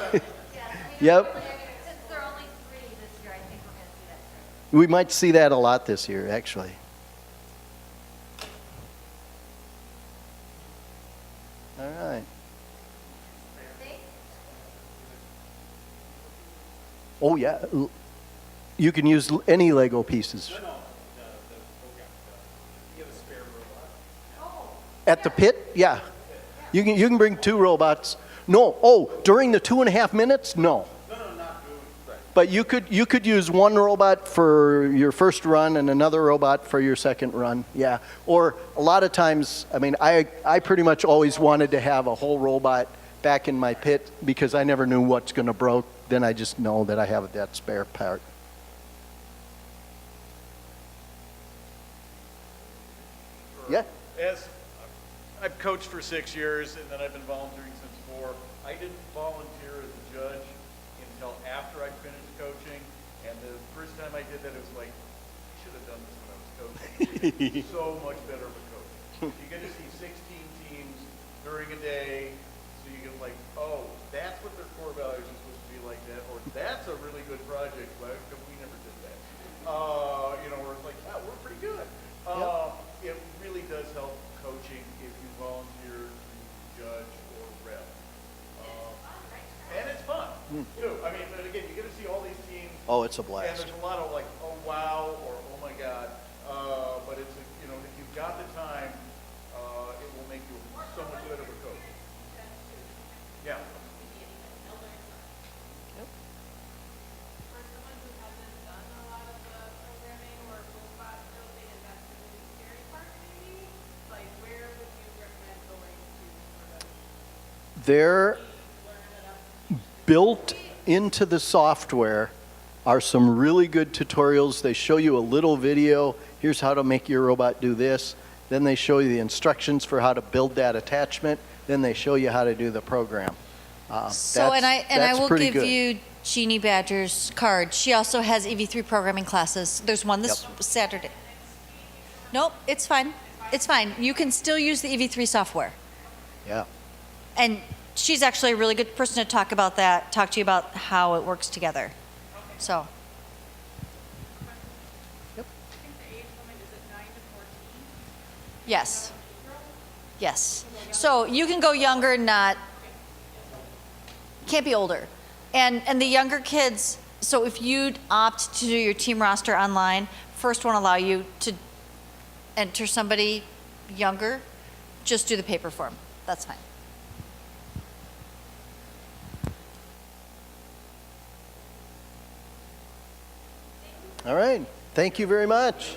yep. Since there are only 3 this year, I think we're going to see that. We might see that a lot this year, actually. All right. Oh, yeah. You can use any Lego pieces. No, you have a spare robot. At the pit? Yeah. You can bring 2 robots. No. Oh, during the 2.5 minutes? No. No, not doing, right. But you could use 1 robot for your first run and another robot for your second run. Yeah. Or a lot of times, I mean, I pretty much always wanted to have a whole robot back in my pit because I never knew what's going to broke. Then I just know that I have that spare part. Yeah. As I've coached for 6 years, and then I've been volunteering since 4. I didn't volunteer as a judge until after I finished coaching, and the first time I did that, it was like, I should have done this when I was coaching. So much better of a coach. You get to see 16 teams during a day, so you get like, oh, that's what their core values are supposed to be like that, or that's a really good project, but we never did that. You know, where it's like, wow, we're pretty good. It really does help coaching if you volunteer to judge or rep. And it's fun, too. I mean, but again, you get to see all these teams. Oh, it's a And blast. there's a lot of like, oh, wow, or oh, my God. But it's, you know, if you've got the time, it will make you so much better of a coach. Yeah. For someone who hasn't done a lot of the programming or robot building, is that the really scary part maybe? Like, where would you recommend going to sort of They're learn it up? built into the software are some really good tutorials. They show you a little video. Here's how to make your robot do this. Then they show you the instructions for how to build that attachment. Then they show you how to do the program. So, and I that's will pretty give good. you Jeannie Badger's card. She also has EV3 programming classes. There's one this Saturday. Nope, it's fine. It's fine. You can still use the EV3 software. Yeah. And she's actually a really good person to talk about that, talk to you about how it works together. So, I think the age limit is at 9 to 14. yes. Yes. So you can go younger, not, can't be older. And the younger kids, so if you'd opt to do your team roster online, first won't allow you to enter somebody younger, just do the paper form. That's fine. All right. Thank you very much.